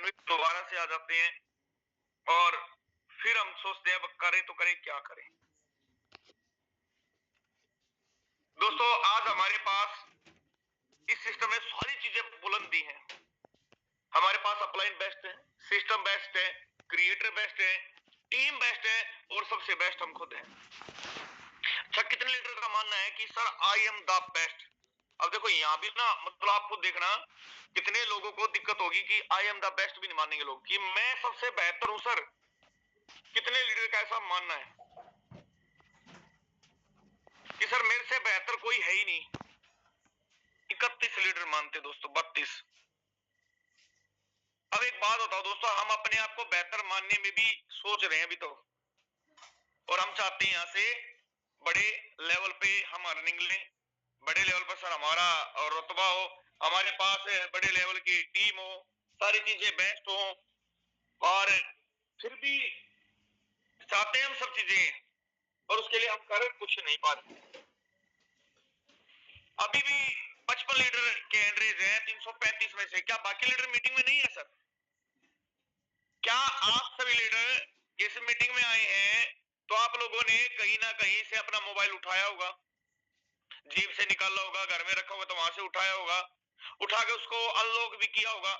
में दोबारा से आ जाते हैं और फिर हम सोचते हैं अब करें तो करें क्या करें। दोस्तों आज हमारे पास इस सिस्टम में सारी चीजें बुलंदी हैं। हमारे पास अपलाइन बेस्ट है, सिस्टम बेस्ट है, क्रिएटर बेस्ट है, टीम बेस्ट है और सबसे बेस्ट हम खुद हैं। अच्छा कितने लीडर का मानना है कि sir I am the best. अब देखो यहाँ भी ना मतलब आप खुद देखना कितने लोगों को दिक्कत होगी कि आई एम द बेस्ट भी नहीं मानेंगे लोग कि मैं सबसे बेहतर हूं सर। कितने लीडर का ऐसा मानना है कि सर मेरे से बेहतर कोई है ही नहीं। 31 लीडर मानते दोस्तों, 32। अब एक बात बताओ दोस्तों, हम अपने आप को बेहतर मानने में भी सोच रहे हैं अभी तो, और हम चाहते हैं यहाँ से बड़े लेवल पे हम अर्निंग लें, बड़े लेवल पर सर हमारा और रुतबा हो, हमारे पास बड़े लेवल की टीम हो, सारी चीजें बेस्ट हो, और फिर भी चाहते हैं हम सब चीजें और उसके लिए हम कर कुछ नहीं पा रहे। अभी भी 55 लीडर के एंड्रेज हैं 335 में से। क्या बाकी लीडर मीटिंग में नहीं है सर? क्या आप सभी लीडर इस मीटिंग में आए हैं तो आप लोगों ने कहीं ना कहीं से अपना मोबाइल उठाया होगा, जेब से निकाला होगा, घर में रखा होगा तो वहां से उठाया होगा, उठा के उसको अनलॉक भी किया होगा,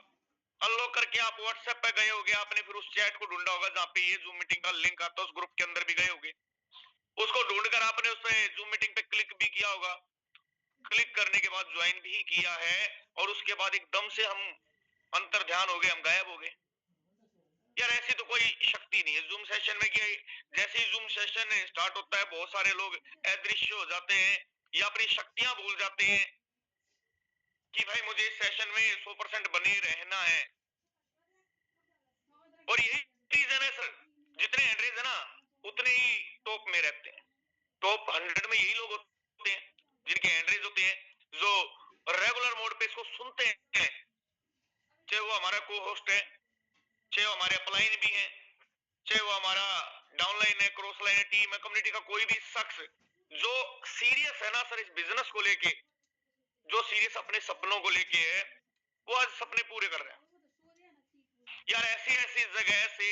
अनलॉक करके आप व्हाट्सएप पे गए होगे, आपने फिर उस चैट को ढूंढा होगा जहाँ पे ये जूम मीटिंग का लिंक आता है, उस ग्रुप के अंदर भी गए होगे, उसको ढूंढकर आपने उस पे जूम मीटिंग पे क्लिक भी किया होगा, क्लिक करने के बाद ज्वाइन भी किया है और उसके बाद एकदम से हम अंतर ध्यान हो गए, हम गायब हो गए। यार ऐसी तो कोई शक्ति नहीं है जूम सेशन में कि जैसे ही जूम सेशन स्टार्ट होता है बहुत सारे लोग अदृश्य हो जाते हैं या अपनी शक्तियां भूल जाते हैं कि भाई मुझे इस सेशन में 100% बने रहना है। और यही रीजन है सर, जितने एंड्रेज है ना उतने ही टॉप में रहते हैं। टॉप 100 में यही लोग होते हैं जिनके एंड्रेज होते हैं, जो रेगुलर मोड पे इसको सुनते हैं, चाहे वो हमारा को होस्ट है, चाहे वो हमारे अपलाइन भी है, चाहे वो हमारा डाउनलाइन है, क्रॉस लाइन है, टीम है, कम्युनिटी का कोई भी शख्स जो सीरियस है ना सर इस बिजनेस को लेके, जो सीरियस अपने सपनों को लेके है, वो आज सपने पूरे कर रहे हैं। यार ऐसी ऐसी जगह से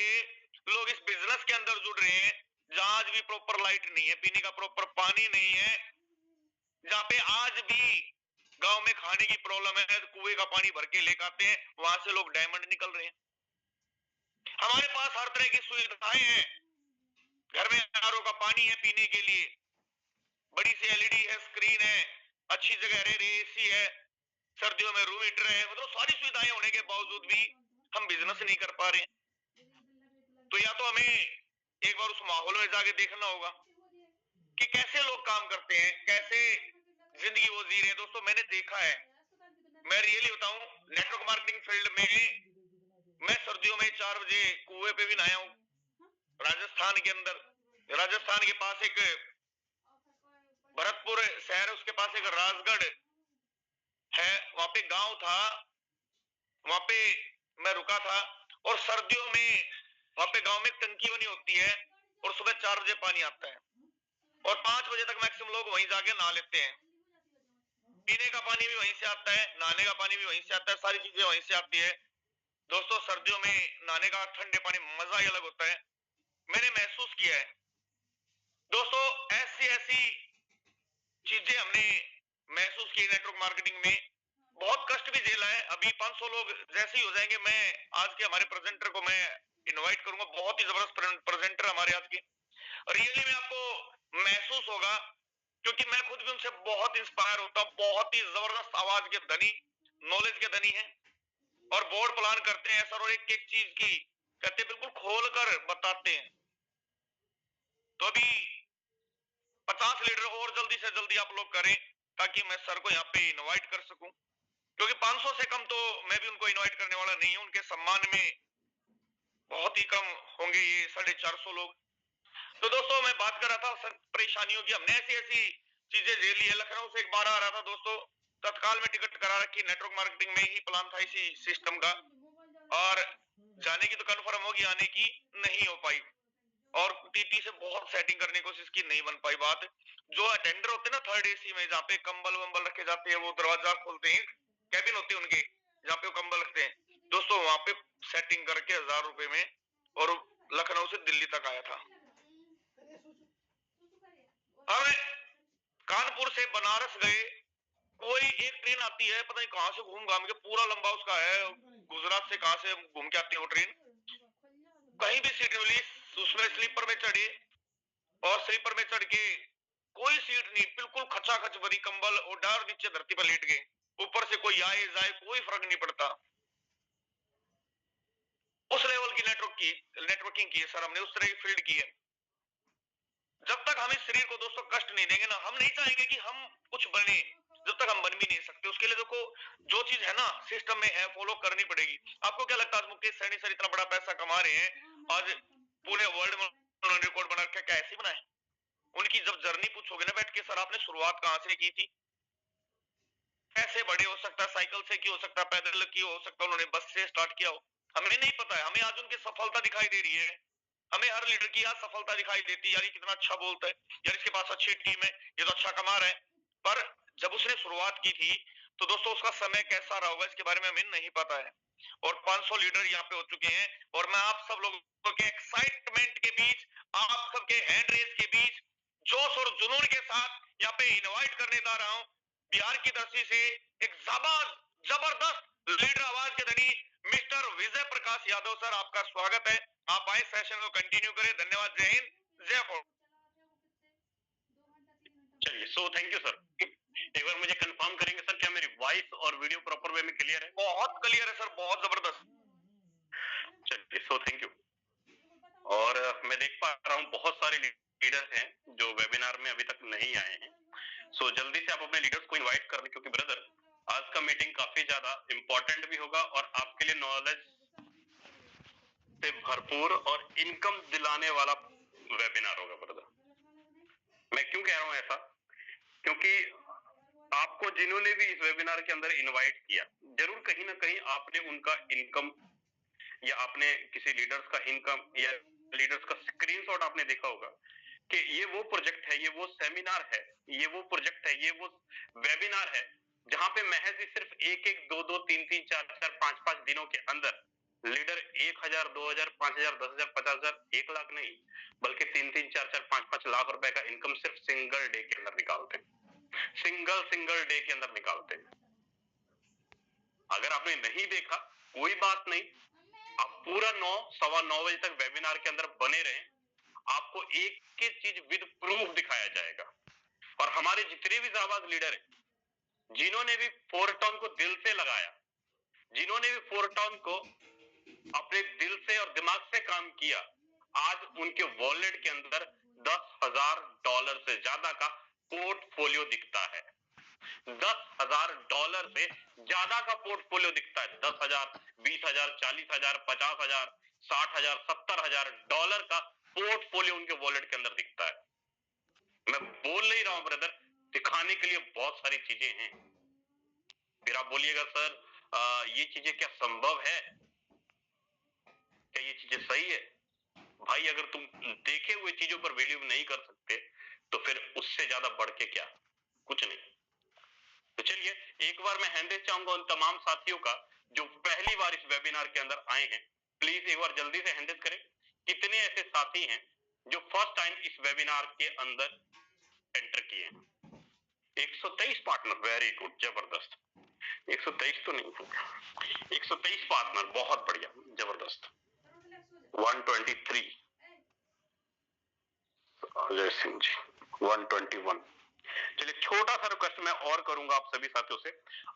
लोग इस बिजनेस के अंदर जुड़ रहे हैं जहां आज भी प्रॉपर लाइट नहीं है, पीने का प्रॉपर पानी नहीं है, जहाँ पे आज भी गांव में खाने की प्रॉब्लम है, कुएं का पानी भर के लेकर आते हैं, वहां से लोग डायमंड निकल रहे हैं। हमारे पास हर तरह की सुविधाएं हैं, घर में आरओ का पानी है पीने के लिए, बड़ी सी एलईडी है, स्क्रीन है, अच्छी जगह रह रही, एसी है, सर्दियों में रूम हीटर है, मतलब सारी सुविधाएं होने के बावजूद भी हम बिजनेस नहीं कर पा रहे हैं। तो या तो हमें एक बार उस माहौल में जाके देखना होगा कि कैसे लोग काम करते हैं, कैसे जिंदगी वो जी रहे हैं। दोस्तों मैंने देखा है, मैं रियली बताऊं, नेटवर्क मार्केटिंग फील्ड में मैं सर्दियों में 4 बजे कुएं पे भी नहाया हूं, राजस्थान के अंदर। राजस्थान के पास एक भरतपुर शहर है, उसके पास एक राजगढ़ है, वहां पे गांव था, वहां पे मैं रुका था, और सर्दियों में वहां पे गांव में टंकी बनी होती है और सुबह 4 बजे पानी आता है और 5 बजे तक मैक्सिमम लोग वहीं जाके नहा लेते हैं। पीने का पानी भी वहीं से आता है, नहाने का पानी भी वहीं से आता है, सारी चीजें वहीं से आती है। दोस्तों सर्दियों में नहाने का ठंडे पानी मजा ही अलग होता है, मैंने महसूस किया है। दोस्तों ऐसी ऐसी चीजें हमने महसूस की नेटवर्क मार्केटिंग में, बहुत कष्ट भी झेला है। अभी 500 लोग जैसे ही हो जाएंगे, मैं आज के हमारे प्रेजेंटर को मैं इनवाइट करूंगा, बहुत ही जबरदस्त प्रेजेंटर हमारे आज के, रियली में आपको महसूस होगा, क्योंकि मैं खुद भी उनसे बहुत इंस्पायर होता हूँ। बहुत ही जबरदस्त आवाज के धनी, नॉलेज के धनी है और बोर्ड प्लान करते हैं सर, और एक एक चीज की कहते बिल्कुल खोल कर बताते हैं। तो अभी 50 लीटर और जल्दी से जल्दी आप लोग करें ताकि मैं सर को यहाँ पे इनवाइट कर सकूं, क्योंकि 500 से कम तो मैं भी उनको इनवाइट करने वाला नहीं हूं। उनके सम्मान में बहुत ही कम होंगे ये 450 लोग। तो दोस्तों मैं बात कर रहा था परेशानियों की, हमने ऐसी ऐसी चीजें झेल ली है। लखनऊ से एक बार आ रहा था दोस्तों, तत्काल में टिकट करा रखी, नेटवर्क मार्केटिंग में ही प्लान था इसी सिस्टम का, और जाने की तो कंफर्म होगी, आने की नहीं हो पाई, और टीटी से बहुत सेटिंग करने की कोशिश की, नहीं बन पाई बात। जो अटेंडर होते हैं ना थर्ड एसी में, जहाँ पे कंबल वंबल रखे जाते हैं, वो दरवाजा खोलते हैं, कैबिन होती है उनके जहाँ पे वो कंबल रखते हैं, दोस्तों वहां पे सेटिंग करके 1000 रुपए में, और लखनऊ से दिल्ली तक आया था। हम कानपुर से बनारस गए, कोई एक ट्रेन आती है, पता नहीं कहां से घूम घाम के, पूरा लंबा उसका है, गुजरात से कहां से घूम के आती है वो ट्रेन, कहीं भी सीट मिली, उसमें स्लीपर में चढ़े, और स्लीपर में चढ़ के कोई सीट नहीं, बिल्कुल खचाखच भरी, कंबल और डार नीचे धरती पर लेट गए, ऊपर से कोई आए जाए कोई फर्क नहीं पड़ता। उस लेवल की नेटवर्किंग की है सर हमने, उस तरह की फील्ड की है। जब तक हम इस शरीर को दोस्तों कष्ट नहीं देंगे ना, हम नहीं चाहेंगे कि हम कुछ बने, जब तक हम बन भी नहीं सकते। उसके लिए देखो जो चीज है ना सिस्टम में है, फॉलो करनी पड़ेगी। आपको क्या लगता है आज मुकेश सहनी सर इतना बड़ा पैसा कमा रहे हैं, आज पूरे वर्ल्ड में उन्होंने रिकॉर्ड बना के, क्या ऐसे बनाए? उनकी जब जर्नी पूछोगे ना बैठ के, सर आपने शुरुआत कहां से की थी, कैसे बड़े, हो सकता है साइकिल से की, हो सकता है पैदल की, हो सकता है उन्होंने बस से स्टार्ट किया हो, हमें नहीं पता है। हमें आज उनकी सफलता दिखाई दे रही है, हमें हर लीडर की आज सफलता दिखाई देती है, यार ये कितना अच्छा बोलता है, यार इसके पास अच्छी टीम है, ये तो अच्छा कमा रहा है। पर जब उसने शुरुआत की थी तो दोस्तों उसका समय कैसा रहा होगा इसके बारे में हमें नहीं पता है। और 500 लीडर यहाँ पे हो चुके हैं, और मैं आप सब लोगों के एक्साइटमेंट के बीच, आप सबके हैंड रेस के बीच, जोश और जुनून के साथ यहाँ पे इनवाइट करने जा रहा हूँ बिहार की धरती से एक जबरदस्त लीडर आवाज के धनी मिस्टर विजय प्रकाश यादव सर, आपका स्वागत है। आप आए सेशन को कंटिन्यू करें। धन्यवाद, जय हिंद, जय भारत। चलिए, सो थैंक यू सर। एक बार मुझे कंफर्म करेंगे सर, क्या मेरी वॉइस और वीडियो प्रॉपर वे में क्लियर है? बहुत क्लियर है सर, बहुत जबरदस्त। चलिए, सो थैंक यू। और मैं देख पा रहा हूँ बहुत सारे लीडर्स हैं जो वेबिनार में अभी तक नहीं आए हैं। सो जल्दी से आप अपने लीडर्स को इनवाइट कर लें, क्योंकि ब्रदर आज का मीटिंग काफी ज्यादा इंपॉर्टेंट भी होगा और आपके लिए नॉलेज से भरपूर और इनकम दिलाने वाला वेबिनार होगा ब्रदर। मैं क्यों कह रहा हूँ ऐसा, क्योंकि आपको जिन्होंने भी इस वेबिनार के अंदर इनवाइट किया, जरूर कहीं ना कहीं आपने उनका इनकम या आपने किसी लीडर्स का इनकम या लीडर्स का स्क्रीनशॉट आपने देखा होगा कि ये वो प्रोजेक्ट है, ये वो सेमिनार है, ये वो प्रोजेक्ट है, ये वो वेबिनार है जहां पे महज सिर्फ एक एक, दो दो, तीन तीन, चार चार, पांच पांच दिनों के अंदर लीडर 1000, 2000, 5000, 10,000, 50,000, 1 लाख नहीं, बल्कि 3-3, 4-4, 5-5 लाख रुपए का इनकम सिर्फ सिंगल डे के अंदर निकालते हैं। सिंगल डे के अंदर निकालते हैं। अगर आपने नहीं देखा कोई बात नहीं, आप पूरा 9, 9:15 बजे तक वेबिनार के अंदर बने रहें, आपको एक एक चीज विद प्रूफ दिखाया जाएगा। और हमारे जितने भी जाबाज लीडर हैं, जिन्होंने भी 4 टन को दिल से लगाया, जिन्होंने भी 4 टन को अपने दिल से और दिमाग से काम किया, आज उनके वॉलेट के अंदर $10,000 से ज्यादा का पोर्टफोलियो दिखता है। $10,000 से ज्यादा का पोर्टफोलियो दिखता है। 10,000, 20,000, 40,000, 50,000, 60,000, $70,000 का पोर्टफोलियो उनके वॉलेट के अंदर दिखता है। मैं बोल नहीं रहा हूं ब्रदर, दिखाने के लिए बहुत सारी चीजें हैं। फिर आप बोलिएगा सर ये चीजें क्या संभव है, क्या ये चीजें सही है? भाई अगर तुम देखे हुए चीजों पर बिलीव नहीं कर सकते तो फिर उससे ज्यादा बढ़ के क्या, कुछ नहीं। तो चलिए एक बार मैं हैंडल चाहूंगा उन तमाम साथियों का जो पहली बार इस वेबिनार के अंदर आए हैं। प्लीज एक बार जल्दी से हैंडल करें। कितने ऐसे साथी हैं जो फर्स्ट टाइम इस वेबिनार के अंदर एंटर किए हैं? 123 पार्टनर, वेरी गुड, जबरदस्त। 123 तो नहीं, 123 पार्टनर, बहुत बढ़िया, जबरदस्त। 123 अजय सिंह जी, 121। चलिए छोटा सा रिक्वेस्ट मैं और करूंगा आप सभी साथियों से,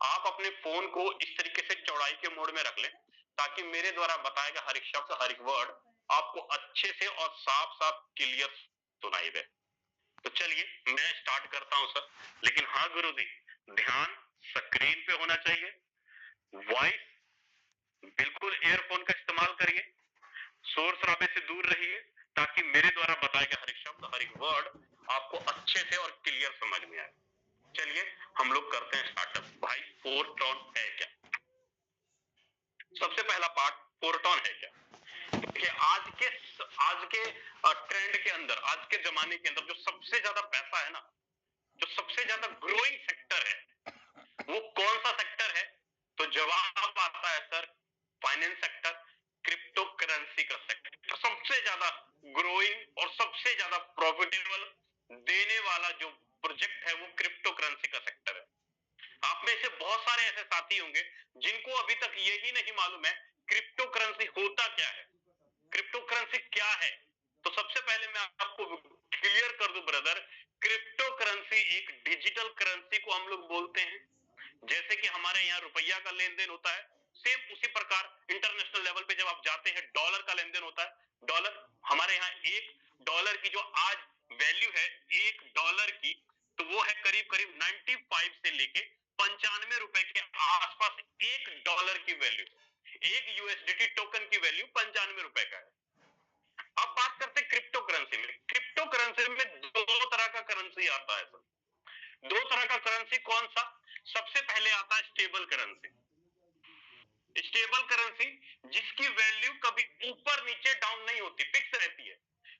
आप अपने फोन को इस तरीके से चौड़ाई के मोड में रख लें ताकि मेरे द्वारा बताया गया हर एक शब्द, हर एक वर्ड आपको अच्छे से और साफ साफ क्लियर सुनाई दे। तो चलिए मैं स्टार्ट करता हूं सर, लेकिन हाँ गुरुजी, ध्यान स्क्रीन पे होना चाहिए, वॉइस बिल्कुल ईयरफोन का इस्तेमाल करिए, शोर शराबे से दूर रहिए ताकि मेरे द्वारा बताया गया हर एक शब्द, हर एक वर्ड आपको अच्छे से और क्लियर समझ में आए। चलिए हम लोग करते हैं स्टार्टअप। भाई 4 टन है क्या? सबसे पहला पार्ट, 4 टन है क्या? कि आज के ट्रेंड के अंदर, आज के जमाने के अंदर जो सबसे ज्यादा पैसा है ना, जो सबसे ज्यादा ग्रोइंग सेक्टर है, वो कौन सा सेक्टर है? तो जवाब आता है sir finance sector, crypto currency का सेक्टर सबसे ज्यादा ग्रोइंग और सबसे ज्यादा प्रॉफिटेबल देने वाला जो प्रोजेक्ट है वो क्रिप्टो करेंसी का सेक्टर है। आप में से बहुत सारे ऐसे साथी होंगे जिनको अभी तक यही नहीं मालूम है क्रिप्टो करेंसी होता क्या है, क्रिप्टो करेंसी क्या है। तो सबसे पहले मैं आपको क्लियर कर दूं ब्रदर, क्रिप्टो करेंसी एक डिजिटल करेंसी को हम लोग बोलते हैं। जैसे कि हमारे यहाँ रुपया का लेन देन होता है, सेम उसी प्रकार इंटरनेशनल लेवल पे जब आप जाते हैं डॉलर का लेन देन होता है। डॉलर हमारे यहाँ $1 की जो आज वैल्यू है $1 की, तो वो है करीब करीब 95 से लेके 95 रुपए के आसपास $1 की वैल्यू। एक यूएसडीटी टोकन की वैल्यू 95 रुपए का है। अब बात करते हैं क्रिप्टो करेंसी में। क्रिप्टो करेंसी में दो तरह का करेंसी आता है सर। दो तरह का करेंसी कौन सा? सबसे पहले आता है स्टेबल करेंसी। स्टेबल करेंसी जिसकी वैल्यू कभी ऊपर नीचे डाउन नहीं होती, फिक्स रहती है।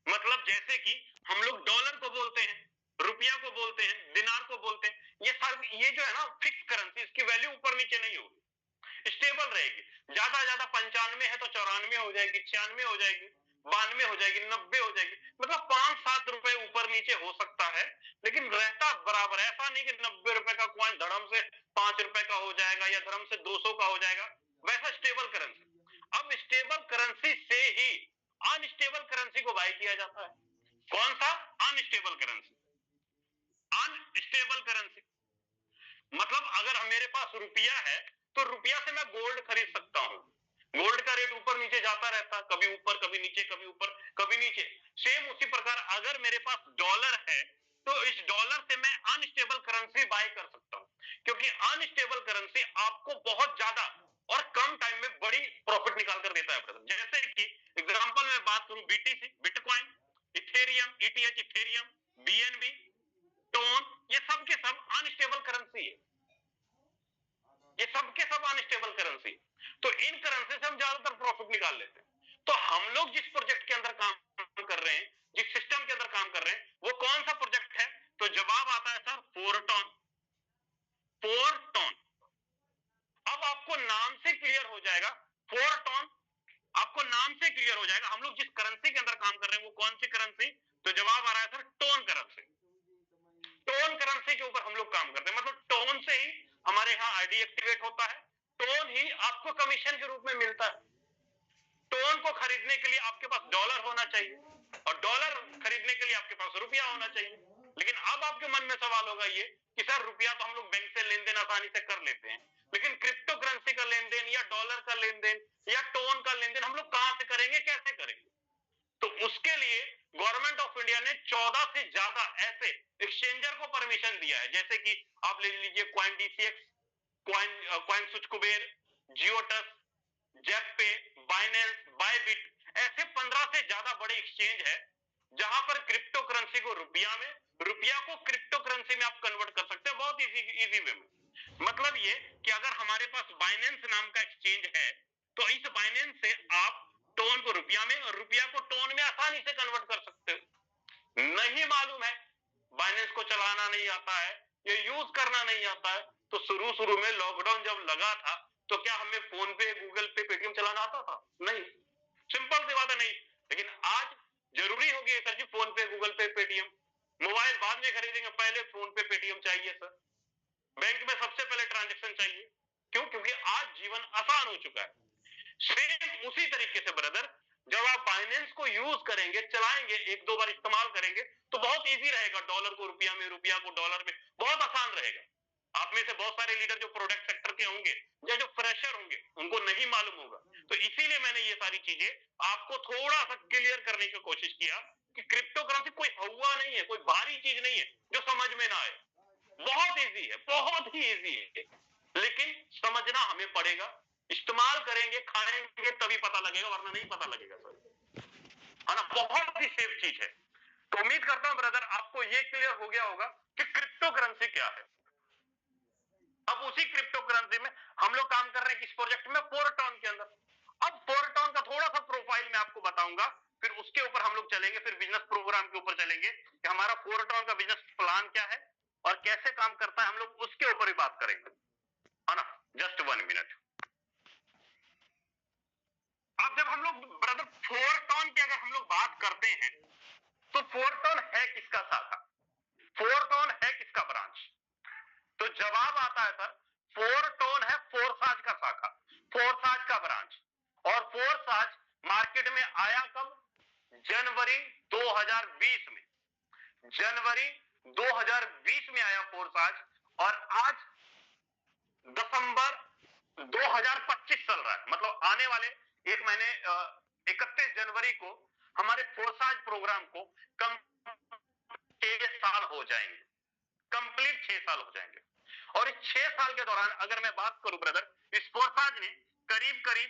मतलब जैसे कि हम लोग डॉलर को बोलते हैं, रुपया को बोलते हैं, दिनार को बोलते हैं, ये जो है ना फिक्स करेंसी, इसकी वैल्यू ऊपर नीचे नहीं होगी, स्टेबल रहेगी। ज्यादा 95 है तो 94 हो जाएगी, 96 हो जाएगी, 92 हो जाएगी, 90 हो जाएगी। मतलब 5-7 रुपए ऊपर नीचे हो सकता है, लेकिन रहता बराबर। ऐसा नहीं कि 90 रुपए का कॉइन धड़म से 5 रुपए का हो जाएगा या धड़म से 200 का हो जाएगा, वैसा स्टेबल करेंसी। अब स्टेबल करेंसी से ही अनस्टेबल करेंसी को बाय किया जाता है। कौन सा? Unstable currency. अनस्टेबल करेंसी मतलब अगर मेरे पास रुपया है तो रुपया से मैं गोल्ड खरीद सकता हूं। गोल्ड का रेट ऊपर नीचे जाता रहता, कभी ऊपर कभी नीचे, कभी ऊपर कभी नीचे। सेम उसी प्रकार अगर मेरे पास डॉलर है तो इस डॉलर से मैं अनस्टेबल करेंसी बाय कर सकता हूं, क्योंकि अनस्टेबल करेंसी आपको बहुत ज्यादा और कम टाइम में बड़ी प्रॉफिट निकाल कर देता है। जैसे कि एग्जांपल में बात करूं, BTC, bitcoin, Ethereum, ETH, Ethereum, BNB, tone, ये सब के सब अनस्टेबल करेंसी है। ये सब के सब अनस्टेबल करेंसी। तो इन करेंसी से हम ज्यादातर प्रॉफिट निकाल लेते हैं। तो हम लोग जिस प्रोजेक्ट के अंदर काम कर रहे हैं, जिस सिस्टम के अंदर काम कर रहे हैं, वो कौन सा प्रोजेक्ट है? तो जवाब आता है सर फोरटॉन। फोरटॉन। अब आपको नाम से क्लियर हो जाएगा, फोरटॉन आपको नाम से क्लियर हो जाएगा हम लोग जिस करेंसी के अंदर काम कर रहे हैं वो कौन सी करेंसी। तो जवाब आ रहा है sir tone currency. Tone currency के ऊपर हम लोग काम करते हैं। मतलब टोन से ही हमारे यहाँ आईडी एक्टिवेट होता है, टोन ही आपको कमीशन के रूप में मिलता है। टोन को खरीदने के लिए आपके पास डॉलर होना चाहिए और डॉलर खरीदने के लिए आपके पास रुपया होना चाहिए। लेकिन अब आपके मन में सवाल होगा ये कि सर रुपया तो हम लोग बैंक से लेन देन आसानी से कर लेते हैं, लेकिन क्रिप्टो करेंसी का लेन देन या डॉलर का लेन देन या टोन का लेन देन हम लोग कहां से करेंगे, कैसे करेंगे? तो उसके लिए गवर्नमेंट ऑफ इंडिया ने 14 से ज्यादा ऐसे एक्सचेंजर को परमिशन दिया है। जैसे कि आप ले लीजिए CoinDCX, CoinSwitch Kuber, Giottus, ZebPay, Binance, Bybit, ऐसे 15 से ज्यादा बड़े एक्सचेंज है जहां पर क्रिप्टो करेंसी को रुपया में, रुपया को क्रिप्टो करेंसी में आप कन्वर्ट कर सकते हैं बहुत इजी वे में। मतलब ये कि अगर हमारे पास बाइनेंस नाम का एक्सचेंज है तो इस बाइनेंस से आप टोन को रुपया में और रुपया को टोन में आसानी से कन्वर्ट कर सकते हो। नहीं मालूम है, बाइनेंस को चलाना नहीं आता है, ये यूज करना नहीं आता है, तो शुरू में लॉकडाउन जब लगा था तो क्या हमें फोन पे, गूगल पे, पेटीएम चलाना आता था? नहीं, सिंपल सी बात है, नहीं। लेकिन आज जरूरी हो गया सर जी फोन पे, गूगल पे, पेटीएम। मोबाइल बाद में खरीदेंगे, पहले फोन पे, पेटीएम चाहिए सर। बैंक में सबसे पहले ट्रांजेक्शन चाहिए। क्यों? क्योंकि आज जीवन आसान हो चुका है। सेम उसी तरीके से ब्रदर, जब आप बाइनेंस को यूज करेंगे, चलाएंगे, 1-2 बार इस्तेमाल करेंगे तो बहुत इजी रहेगा। डॉलर को रुपया में, रुपया को डॉलर में, बहुत आसान रहेगा। आप में से बहुत सारे लीडर जो प्रोडक्ट सेक्टर के होंगे या जो फ्रेशर होंगे उनको नहीं मालूम होगा। तो इसीलिए मैंने ये सारी चीजें आपको थोड़ा सा क्लियर करने की कोशिश किया कि क्रिप्टो करेंसी कोई हवा नहीं है, कोई भारी चीज नहीं है जो समझ में ना आए। बहुत इजी है, बहुत ही इजी है, लेकिन समझना हमें पड़ेगा। इस्तेमाल करेंगे, खाएंगे, तभी पता लगेगा, वरना नहीं पता लगेगा सर, है ना। बहुत ही सेफ चीज है। तो उम्मीद करता हूं ब्रदर आपको ये क्लियर हो गया होगा कि क्रिप्टो करेंसी क्या है। अब उसी क्रिप्टो करेंसी में हम लोग काम कर रहे हैं किस प्रोजेक्ट में? फोरटॉन के अंदर। अब फोरटॉन का थोड़ा सा प्रोफाइल मैं आपको बताऊंगा, फिर उसके ऊपर हम लोग चलेंगे, फिर बिजनेस प्रोग्राम के ऊपर चलेंगे कि हमारा फोरटॉन का बिजनेस प्लान क्या है और कैसे काम करता है, हम लोग उसके ऊपर ही बात करेंगे, है ना। Just 1 minute. अब जब हम लोग ब्रदर फोरटॉन की अगर हम लोग बात करते हैं तो फोरटॉन है किसका शाखा, फोरटॉन है किसका ब्रांच? तो जवाब आता है सर फोरटॉन है फोरसाज का शाखा, फोरसाज का ब्रांच। और फोरसाज मार्केट में आया कब? जनवरी 2020 में, जनवरी 2020 में आया फोरसाज, और आज दिसंबर 2025 चल रहा है, मतलब आने वाले एक महीने 31 जनवरी को हमारे फोरसाज प्रोग्राम को 6 साल हो जाएंगे, कंप्लीट 6 साल हो जाएंगे। और इस 6 साल के दौरान अगर मैं बात करूं ब्रदर, इस फोरसाज ने करीब करीब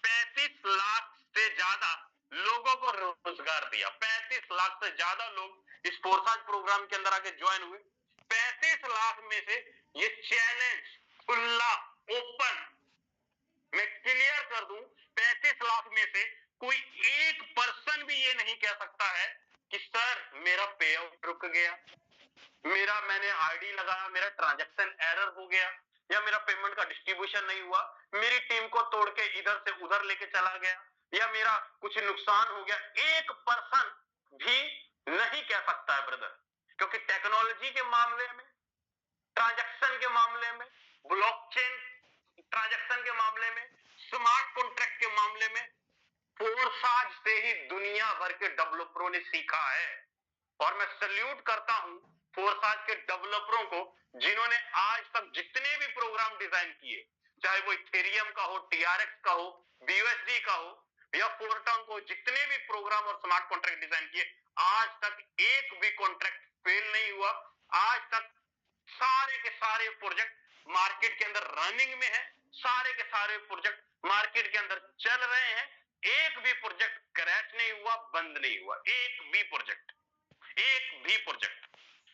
35 लाख से ज्यादा लोगों को रोजगार दिया। 35 लाख से ज्यादा लोग इस फोरसाज प्रोग्राम के अंदर आके ज्वाइन हुए। 35 लाख में से ये चैलेंज खुला ओपन मैं क्लियर कर दूं, 35 लाख में से कोई एक पर्सन भी ये नहीं कह सकता है कि सर मेरा पे आउट रुक गया, मेरा मैंने आईडी लगाया मेरा ट्रांजैक्शन एरर हो गया, या मेरा पेमेंट का डिस्ट्रीब्यूशन नहीं हुआ, मेरी टीम को तोड़ के इधर से उधर लेके चला गया, या मेरा कुछ नुकसान हो गया। एक पर्सन भी नहीं कह सकता है ब्रदर, क्योंकि टेक्नोलॉजी के मामले में, ट्रांजैक्शन के मामले में, ब्लॉकचेन ट्रांजैक्शन के मामले में, स्मार्ट कॉन्ट्रैक्ट के मामले में फोरसाज से ही दुनिया भर के डेवलपरों ने सीखा है। और मैं सल्यूट करता हूं फोरसाज के डेवलपरों को, जिन्होंने आज तक जितने भी प्रोग्राम डिजाइन किए, चाहे वो इथेरियम का हो, टीआरएक्स का हो, बीयूएसडी का हो, या फोरटॉन को जितने भी प्रोग्राम और स्मार्ट कॉन्ट्रैक्ट डिजाइन किए, आज तक एक भी कॉन्ट्रैक्ट फेल नहीं हुआ। आज तक सारे के सारे प्रोजेक्ट मार्केट के अंदर रनिंग में है, सारे के सारे प्रोजेक्ट मार्केट के अंदर चल रहे हैं, एक भी प्रोजेक्ट क्रैश नहीं हुआ, बंद नहीं हुआ, एक भी प्रोजेक्ट, एक भी प्रोजेक्ट।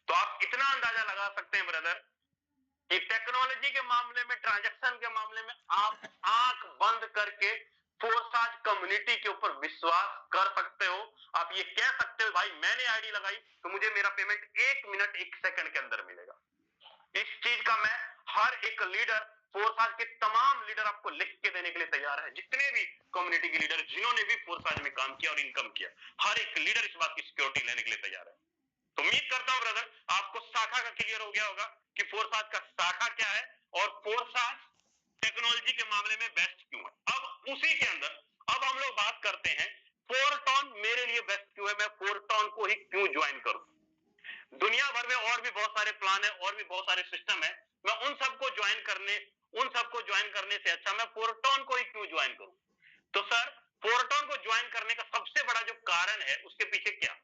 तो आप इतना अंदाजा लगा सकते हैं ब्रदर कि टेक्नोलॉजी के मामले में, ट्रांजैक्शन के मामले में आप आंख बंद करके फोरसाज कम्युनिटी के ऊपर विश्वास कर सकते हो। आप ये कह सकते हो भाई मैंने आईडी लगाई तो मुझे मेरा पेमेंट 1 मिनट 1 सेकंड के अंदर मिलेगा। इस चीज का मैं हर एक लीडर, फोरसाज के तमाम लीडर आपको लिख के देने के लिए तैयार है। जितने भी कम्युनिटी के लीडर जिन्होंने भी फोरसाज में काम किया और इनकम किया, हर एक लीडर इस बात की सिक्योरिटी लेने के लिए तैयार है। तो उम्मीद करता हूं ब्रदर आपको शाखा का क्लियर हो गया होगा कि फोरसाज का शाखा क्या है और फोरसाज टेक्नोलॉजी के मामले में बेस्ट क्यों है। अब उसी के अंदर अब हम लोग बात करते हैं फोरटॉन मेरे लिए बेस्ट क्यों है, मैं फोरटॉन को ही क्यों ज्वाइन करूं। दुनिया भर में और भी बहुत सारे प्लान है और भी बहुत सारे सिस्टम है, मैं उन सबको ज्वाइन करने से अच्छा मैं फोरटॉन को ही क्यों ज्वाइन करूं। तो सर फोरटॉन को ज्वाइन करने का सबसे बड़ा जो कारण है उसके पीछे क्या,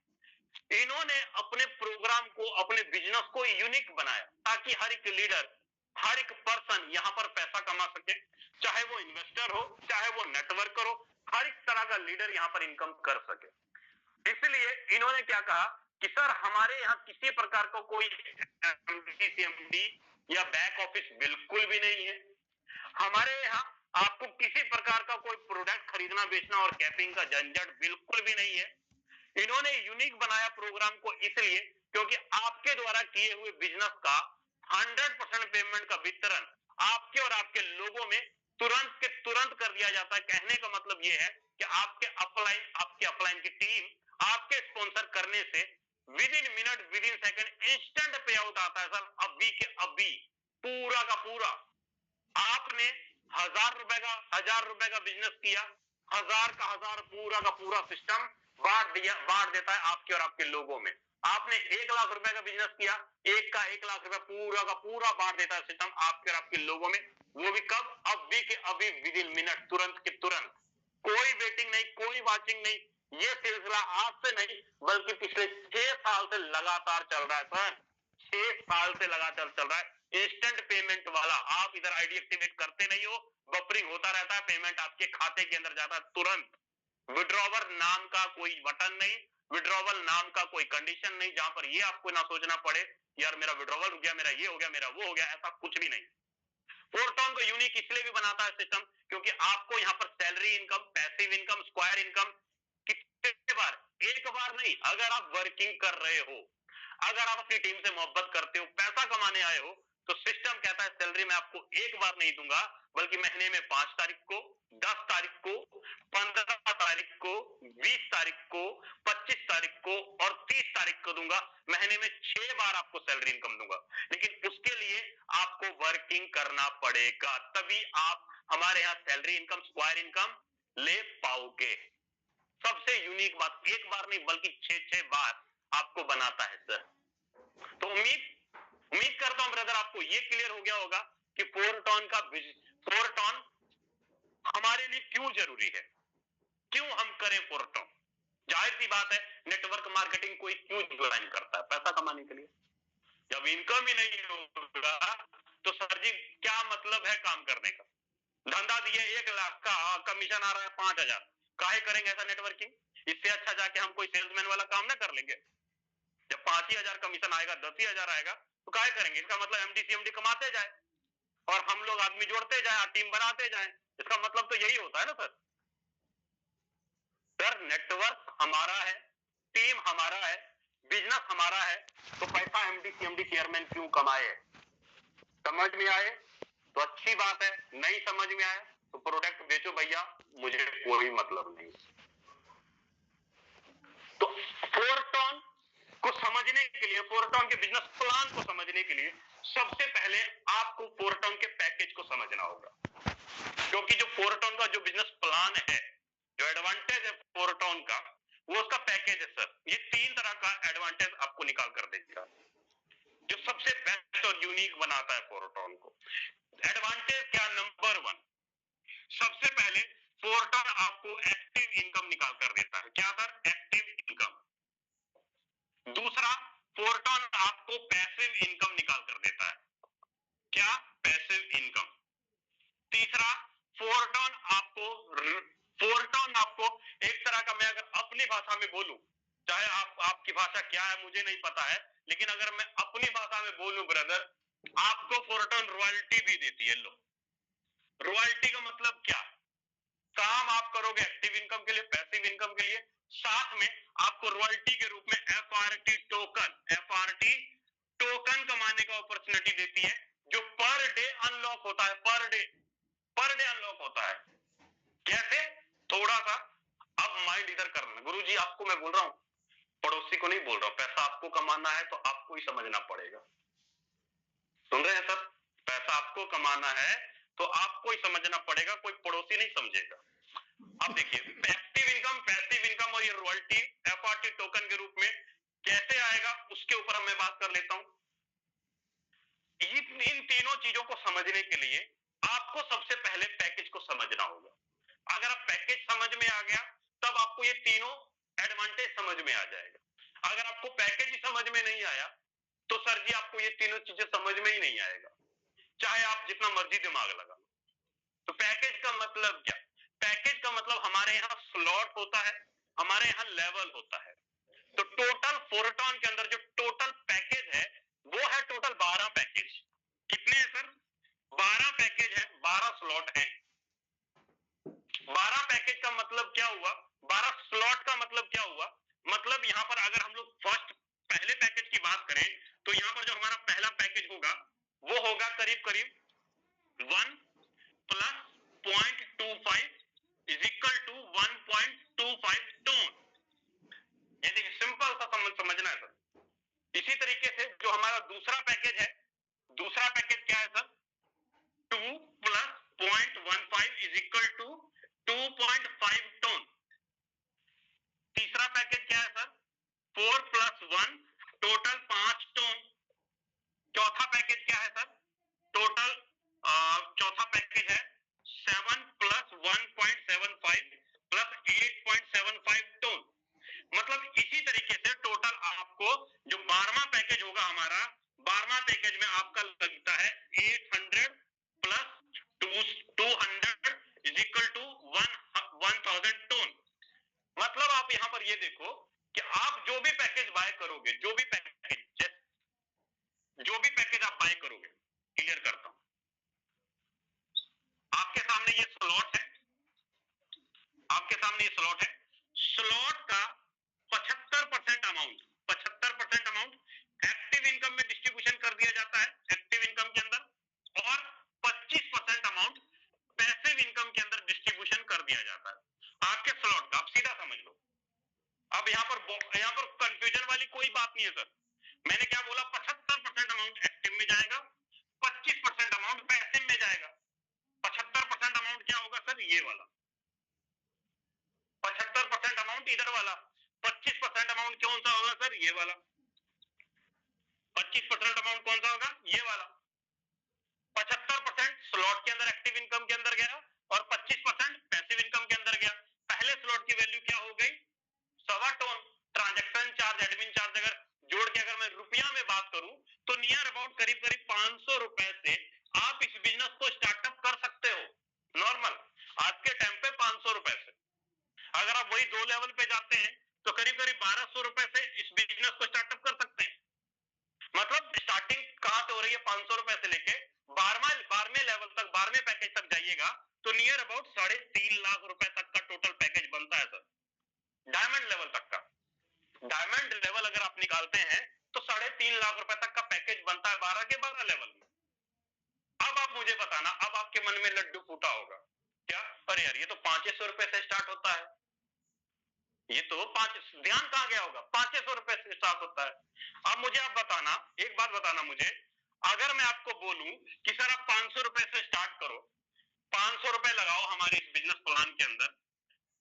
इन्होंने अपने प्रोग्राम को, अपने बिजनेस को यूनिक बनाया ताकि हर एक लीडर, हर एक पर्सन यहां पर पैसा कमा सके, चाहे वो इन्वेस्टर हो, चाहे वो नेटवर्कर हो, हर एक तरह का लीडर यहां पर इनकम कर सके। इसलिए इन्होंने क्या कहा कि सर हमारे यहाँ किसी प्रकार का कोई एमडी या बैक ऑफिस बिल्कुल भी नहीं है, हमारे यहाँ आपको किसी प्रकार का कोई प्रोडक्ट खरीदना बेचना और कैपिंग का झंझट बिल्कुल भी नहीं है। इन्होंने यूनिक बनाया प्रोग्राम को इसलिए क्योंकि आपके द्वारा किए हुए बिजनेस का 100% पेमेंट का वितरण आपके और आपके लोगों में तुरंत के तुरंत कर दिया जाता है। कहने का मतलब यह है कि आपके अपलाइन की टीम आपके स्पॉन्सर करने से with in minute, with in second instant पे आउट आता है सर, अभी के अभी पूरा का पूरा। आपने 1000 रुपए का बिजनेस किया, 1000 पूरा का पूरा सिस्टम बांट देता है आपके और आपके लोगों में। आपने 1 लाख रुपए का बिजनेस किया, 1 लाख रुपए पूरा का पूरा बांट देता है सिस्टम आपके और आपके लोगों में, वो भी कब, अभी के अभी, विद इन मिनट, तुरंत के तुरंत। कोई वेटिंग नहीं, कोई वाचिंग नहीं, ये सिलसिला आज से नहीं बल्कि पिछले 6 साल से लगातार चल रहा है सर, 6 साल से लगातार चल रहा है। इंस्टेंट पेमेंट वाला, आप इधर आईडी एक्टिवेट करते नहीं हो, बफरिंग होता रहता है, पेमेंट आपके खाते के अंदर जाता है तुरंत। विड्रॉवर नाम का कोई बटन नहीं, विड्रॉवल नाम का कोई कंडीशन नहीं जहां पर ये आपको ना सोचना पड़े यार मेरा विड्रॉवल हो गया, मेरा ये हो गया, मेरा वो हो गया, ऐसा कुछ भी नहीं। फोरटॉन को यूनिक इसलिए भी बनाता है सिस्टम क्योंकि आपको यहाँ पर salary income, passive income, square income कितने बार, एक बार नहीं, अगर आप वर्किंग कर रहे हो, अगर आप अपनी टीम से मोहब्बत करते हो, पैसा कमाने आए हो, तो सिस्टम कहता है सैलरी मैं आपको एक बार नहीं दूंगा, बल्कि महीने में 5 तारीख को, 10 तारीख को, 15 तारीख को, 20 तारीख को, 25 तारीख को और 30 तारीख को दूंगा। महीने में 6 बार आपको सैलरी इनकम दूंगा, लेकिन उसके लिए आपको वर्किंग करना पड़ेगा, तभी आप हमारे यहाँ सैलरी इनकम, स्क्वायर इनकम ले पाओगे। सबसे यूनिक बात, एक बार नहीं बल्कि 6 बार आपको बनाता है सर। तो उम्मीद करता हूं ब्रदर आपको ये क्लियर हो गया होगा कि 4 टन हमारे लिए क्यों जरूरी है, क्यों हम करें 4 टन। जाहिर सी बात है, नेटवर्क मार्केटिंग कोई क्यों ज्वाइन करता है? पैसा कमाने के लिए। जब इनकम ही नहीं होगा तो सर जी क्या मतलब है काम करने का? धंधा दिए 1 लाख का, कमीशन आ रहा है 5,000, काहे करेंगे ऐसा नेटवर्किंग? इससे अच्छा जाके हम कोई सेल्समैन वाला काम ना कर लेंगे। जब 5 ही हजार कमीशन आएगा, 10 ही हजार आएगा, तो काहे करेंगे? इसका मतलब एमडी सीएमडी कमाते जाए और हम लोग आदमी जोड़ते जाए, टीम बनाते जाए। इसका मतलब तो यही होता है ना सर। सर नेटवर्क हमारा है, टीम हमारा है, बिजनेस हमारा है, तो पैसा एमडी सीएमडी चेयरमैन क्यों कमाए? समझ में आए तो अच्छी बात है, नहीं समझ में आए तो प्रोडक्ट बेचो भैया, मुझे कोई मतलब नहीं। तो 4 टन को समझने के लिए, 4 टन के बिजनेस प्लान को समझने के लिए सबसे पहले आपको 4 टन के पैकेज को समझना होगा, क्योंकि जो 4 टन का जो बिजनेस प्लान है, जो एडवांटेज है 4 टन का, वो उसका पैकेज है सर। ये 3 तरह का एडवांटेज आपको निकाल कर देगा, जो सबसे बेस्ट और यूनिक बनाता है 4 टन को। एडवांटेज क्या? नंबर 1, सबसे पहले 4 टन आपको एक्टिव इनकम निकाल कर देता है। क्या सर? Active income. दूसरा, 4 टन आपको पैसिव इनकम निकाल कर देता है। क्या? Passive income. तीसरा, 4 टन आपको एक तरह का, मैं अगर अपनी भाषा में बोलूं, चाहे आपकी भाषा क्या है मुझे नहीं पता है, लेकिन अगर मैं अपनी भाषा में बोलूं ब्रदर, आपको 4 टन रॉयल्टी भी देती है। लो, रॉयल्टी का मतलब क्या? काम आप करोगे एक्टिव इनकम के लिए, पैसिव इनकम के लिए, साथ में आपको रॉयल्टी के रूप में एफआरटी टोकन कमाने का अपॉर्चुनिटी देती है, जो पर डे अनलॉक होता है। पर डे अनलॉक होता है। कैसे? थोड़ा सा अब माइंड इधर करना। गुरुजी आपको मैं बोल रहा हूं, पड़ोसी को नहीं बोल रहा हूं। पैसा आपको कमाना है तो आपको ही समझना पड़ेगा। सुन रहे हैं सर? पैसा आपको कमाना है तो आपको ही समझना पड़ेगा, कोई पड़ोसी नहीं समझेगा। अब देखिए, एक्टिव इनकम, पैसिव इनकम और ये रॉयल्टी एफआरटी टोकन के रूप में कैसे आएगा, उसके ऊपर मैं बात कर लेता हूं। इन तीनों चीजों को समझने के लिए आपको सबसे पहले पैकेज को समझना होगा। अगर आप पैकेज समझ में आ गया, तब आपको ये तीनों एडवांटेज समझ में आ जाएगा। अगर आपको पैकेज ही समझ में नहीं आया, तो सर जी आपको ये तीनों चीजें समझ में ही नहीं आएगा, चाहे आप जितना मर्जी दिमाग लगा लो। तो पैकेज का मतलब क्या? पैकेज का मतलब हमारे यहाँ स्लॉट होता है, हमारे यहाँ लेवल होता है। तो टोटल 4 टन के अंदर जो टोटल पैकेज है, वो है टोटल 12 पैकेज। कितने हैं सर? 12 पैकेज है, 12 स्लॉट है। 12 पैकेज का मतलब क्या हुआ? 12 स्लॉट का मतलब क्या हुआ? मतलब यहाँ पर अगर हम लोग पहले पैकेज की बात करें, तो यहाँ पर जो हमारा पहला पैकेज होगा, वो होगा करीब 1 plus 0.25 is equal to 1.25 ton. ये देखिए, सिंपल सा समझना है सर। इसी तरीके से जो हमारा दूसरा पैकेज है, दूसरा पैकेज क्या है sir? 2 plus 0.15 is equal to 2.5 ton. तीसरा पैकेज क्या है सर? 4 plus 1 total 5 ton. चौथा पैकेज क्या है सर? टोटल चौथा पैकेज है 7 प्लस 1.75 प्लस 8.75 टन। मतलब इसी तरीके से टोटल आपको जो 12वां पैकेज होगा हमारा, 12वां पैकेज में आपका लगता है 800 plus 200 is equal to 1000 ton. मतलब आप यहां पर ये देखो कि आप जो भी पैकेज बाय करोगे, जो भी पैकेज आप बाय करोगे, क्लियर करता हूं, आपके सामने ये स्लॉट है, आपके सामने ये स्लॉट है। स्लॉट का 75% अमाउंट एक्टिव इनकम में डिस्ट्रीब्यूशन कर दिया जाता है। एक्टिव इनकम के का, आप सीधा समझ लो। अब यहाँ पर कंफ्यूजन वाली कोई बात नहीं है सर। मैंने क्या बोला, 75% अमाउंट एक्टिव में जाएगा, 25% अमाउंट पैसिव में जाएगा। 75% अमाउंट क्या होगा सर, ये वाला 75% अमाउंट इधर वाला, 25% अमाउंट कौन सा होगा सर, ये वाला 25% अमाउंट कौन सा होगा, ये वाला 75% स्लॉट के अंदर एक्टिव इनकम के अंदर गया और 25% पैसिव इनकम के अंदर गया। पहले स्लॉट की वैल्यू क्या हो गई, 1.25 ton. Transaction charge, admin charge अगर जोड़ के अगर मैं रुपया में बात करूं तो नियर अबाउट करीब करीब 500 रुपए से आप इस बिजनेस को स्टार्टअप कर सकते हो। नॉर्मल आज के टाइम पे 500 रुपए से अगर आप वही 2 लेवल पे जाते हैं तो करीब करीब 1200 रुपए से इस बिजनेस को स्टार्टअप कर सकते हैं। मतलब स्टार्टिंग कहां से हो रही है, 500 रुपए से लेके 12वें लेवल तक, 12वें पैकेज तक जाइएगा तो नियर अबाउट 3.5 लाख रुपए तक का टोटल पैकेज बनता है सर, डायमंड लेवल तक का। डायमंड लेवल अगर आप निकालते हैं तो 3.5 लाख रुपए तक का पैकेज बनता है 12 के 12 लेवल में। अब आप मुझे बताना, अब आपके मन में लड्डू फूटा होगा क्या, अरे यार ये तो 500 रुपए से स्टार्ट होता है, ये तो ध्यान कहां गया होगा, 500 रुपए से स्टार्ट होता है। अब मुझे आप बताना, एक बात बताना मुझे, अगर मैं आपको बोलूं कि सर आप 500 रुपए से स्टार्ट करो, 500 रुपए लगाओ हमारे इस बिजनेस प्लान के अंदर,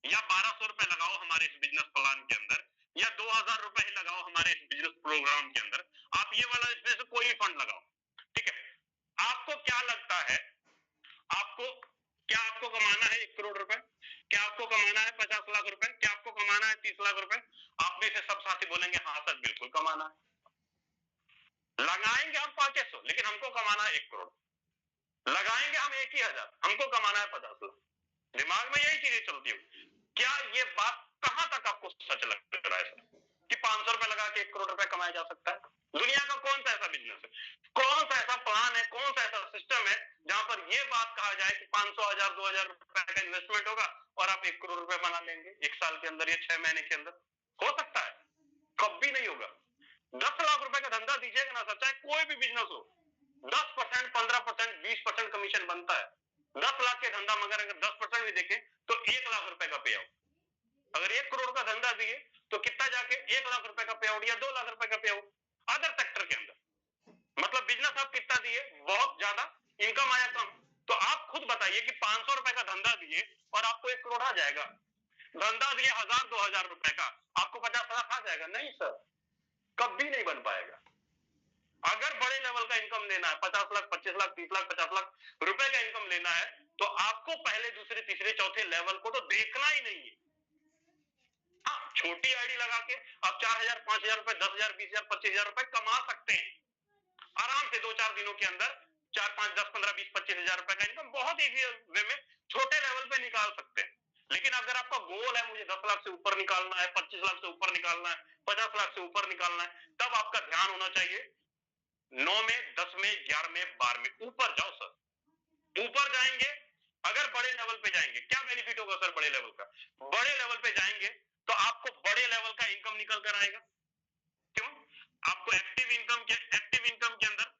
या 1200 रुपए लगाओ हमारे इस बिजनेस प्लान के अंदर, या 2000 रुपए ही लगाओ हमारे इस बिजनेस प्रोग्राम के अंदर, आप ये वाला इसमें से कोई फंड लगाओ, ठीक है, आपको क्या लगता है, आपको कमाना है 1 करोड़ रुपए, क्या आपको कमाना है 50 लाख रुपए, क्या आपको कमाना है 30 लाख रुपए? आप में से सब साथी बोलेंगे हाँ सर बिल्कुल कमाना है। लगाएंगे हम 500, लेकिन हमको कमाना है 1 करोड़। लगाएंगे हम 1,000, हमको कमाना है 50 लाख। दिमाग में यही चीजें चलती है। क्या ये बात कहां तक आपको सच लग रहा है सर कि 500 रुपए लगा के 1 करोड़ रुपए कमाया जा सकता है? दुनिया का कौन सा ऐसा बिजनेस है, कौन सा ऐसा प्लान है, कौन सा ऐसा सिस्टम है जहां पर यह बात कहा जाए कि 500, 1000, 2000 रुपए का इन्वेस्टमेंट होगा और आप 1 करोड़ रुपए बना लेंगे 1 साल के अंदर या 6 महीने के अंदर? हो सकता है? कभी नहीं होगा। 10 लाख रुपए का धंधा दीजिएगा ना सर, चाहे कोई भी बिजनेस हो, 10%, 15%, 20% कमीशन बनता है 10 लाख के धंधा। मगर अगर 10% भी देखें तो 1 लाख रुपए का पे आउट। अगर 1 करोड़ का धंधा दिए तो कितना जाके 1 लाख रुपए का पे आउट या 2 लाख रुपए का पे आउट अदर सेक्टर के अंदर। मतलब बिजनेस आप कितना दिए, बहुत ज्यादा, इनकम आया कम। तो आप खुद बताइए कि 500 रुपए का धंधा दिए और आपको 1 करोड़ आ जाएगा। धंधा दिए 1000, 2000 रुपए का, आपको 50 लाख आ जाएगा? नहीं सर, कभी नहीं बन पाएगा। अगर बड़े लेवल का इनकम लेना है, 50 लाख, 25 लाख, 30 लाख, 50 लाख रुपए का इनकम लेना है, तो आपको पहले, दूसरे, तीसरे, चौथे लेवल को तो देखना ही नहीं है। हाँ, छोटी आईडी लगा के आप 4000, 5000 रुपए, 10,000, 20,000, 25,000 रुपए कमा सकते हैं आराम से 2-4 दिनों के अंदर। 4, 5, 10, 15, 20, 25,000 रुपए का इनकम बहुत इजी वे में छोटे लेवल पे निकाल सकते हैं। लेकिन अगर आपका गोल है मुझे 10 लाख से ऊपर निकालना है, 25 लाख से ऊपर निकालना है, 50 लाख से ऊपर निकालना है, तब आपका ध्यान होना चाहिए 9 में, 10 में, 11 में, 12 में ऊपर जाओ सर। ऊपर जाएंगे, अगर बड़े लेवल पे जाएंगे, क्या बेनिफिट होगा सर बड़े लेवल का? बड़े लेवल पे जाएंगे तो आपको बड़े लेवल का इनकम निकल कर आएगा। क्यों? आपको एक्टिव इनकम के अंदर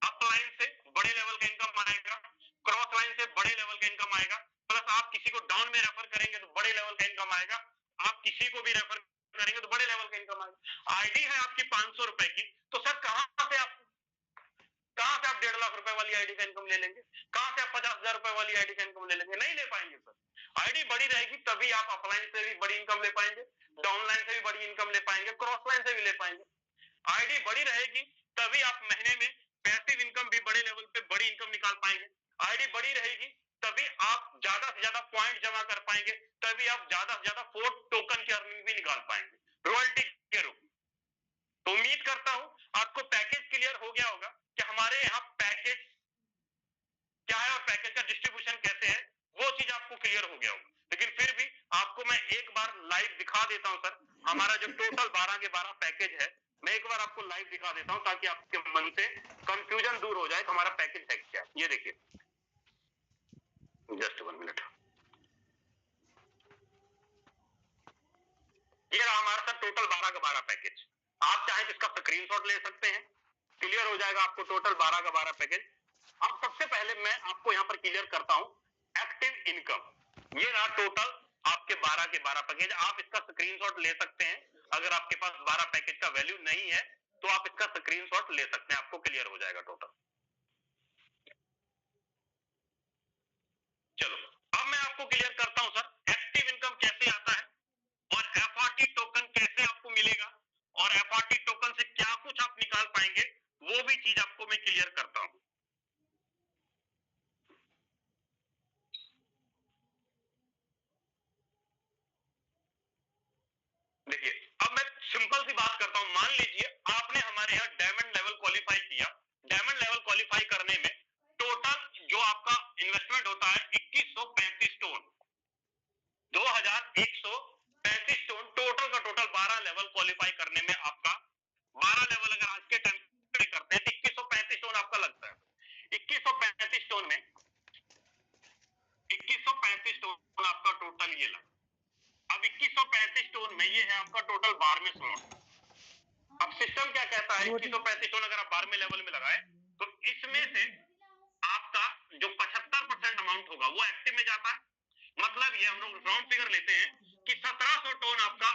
अपलाइन से बड़े लेवल का इनकम आएगा, क्रॉस लाइन से बड़े लेवल का इनकम आएगा, प्लस आप किसी को डाउन में रेफर करेंगे तो बड़े लेवल का इनकम आएगा, आप किसी को भी रेफर करेंगे तो बड़े लेवल का इनकम आएगा। आईडी है आपकी 500 रुपए की, तो सर कहां से आप 1.5 लाख रुपए वाली आईडी का इनकम ले लेंगे? कहां से आप 50,000 रुपए वाली आईडी का इनकम ले लेंगे? नहीं ले पाएंगे सर। आईडी बड़ी रहेगी तभी आप अपलाइन से भी बड़ी इनकम ले पाएंगे, डाउनलाइन से भी बड़ी इनकम ले पाएंगे, क्रॉस लाइन से भी ले पाएंगे। आईडी बड़ी रहेगी तभी आप महीने में पैसिव इनकम भी बड़े लेवल पे बड़ी इनकम निकाल पाएंगे। आईडी बड़ी रहेगी तभी आप ज्यादा से ज्यादा पॉइंट जमा कर पाएंगे, तभी आप ज्यादा से ज्यादा 4 टोकन की अर्निंग भी निकाल पाएंगे रॉयल्टी के रूप में। तो उम्मीद करता हूं आपको पैकेज क्लियर हो गया होगा कि हमारे यहाँ पैकेज क्या है और पैकेज का डिस्ट्रीब्यूशन कैसे है, वो चीज आपको क्लियर हो गया होगा। लेकिन फिर भी आपको मैं एक बार लाइव दिखा देता हूं सर, हमारा जो टोटल 12 के 12 पैकेज है, मैं एक बार आपको लाइव दिखा देता हूं ताकि आपके मन से कंफ्यूजन दूर हो जाए कि हमारा पैकेज है क्या। ये देखिए, जस्ट 1 मिनट, ये रहा हमारा सर टोटल 12 का 12 पैकेज। आप चाहे तो इसका स्क्रीनशॉट ले सकते हैं, क्लियर हो जाएगा आपको टोटल 12 का 12 पैकेज। अब सबसे पहले मैं आपको यहां पर क्लियर करता हूं एक्टिव इनकम। ये रहा टोटल आपके 12 के 12 पैकेज। आप इसका स्क्रीनशॉट ले सकते हैं। अगर आपके पास 12 पैकेज का वैल्यू नहीं है तो आप इसका स्क्रीनशॉट ले सकते हैं, आपको क्लियर हो जाएगा टोटल। चलो अब मैं आपको क्लियर करता हूं सर, एक्टिव इनकम कैसे आता है और एफआरटी टोकन कैसे आपको मिलेगा और एफआरटी टोकन से क्या कुछ आप निकाल पाएंगे, वो भी चीज आपको मैं क्लियर करता हूं। देखिए अब मैं सिंपल सी बात करता हूं, मान लीजिए आपने हमारे यहाँ डायमंड लेवल क्वालिफाई किया। डायमंड लेवल क्वालिफाई करने में टोटल जो आपका इन्वेस्टमेंट होता है 2135 टोन, 2135 टोन टोटल का टोटल 12 लेवल क्वालिफाई करने में आपका 12 लेवल अगर आज के टाइम पे करते हैं तो 2135 टोन आपका लगता है। 2135 टोन में 2135 टोन आपका टोटल ये लगा। अब 2135 टोन में ये है आपका टोटल 12वें स्लॉट। अब सिस्टम क्या कहता है, 2135 टोन अगर आप 12वें लेवल में लगाए तो इसमें से आपका जो 75% अमाउंट होगा वो एक्टिव में जाता है। मतलब ये हम लोग राउंड फिगर लेते हैं कि 1700 टोन आपका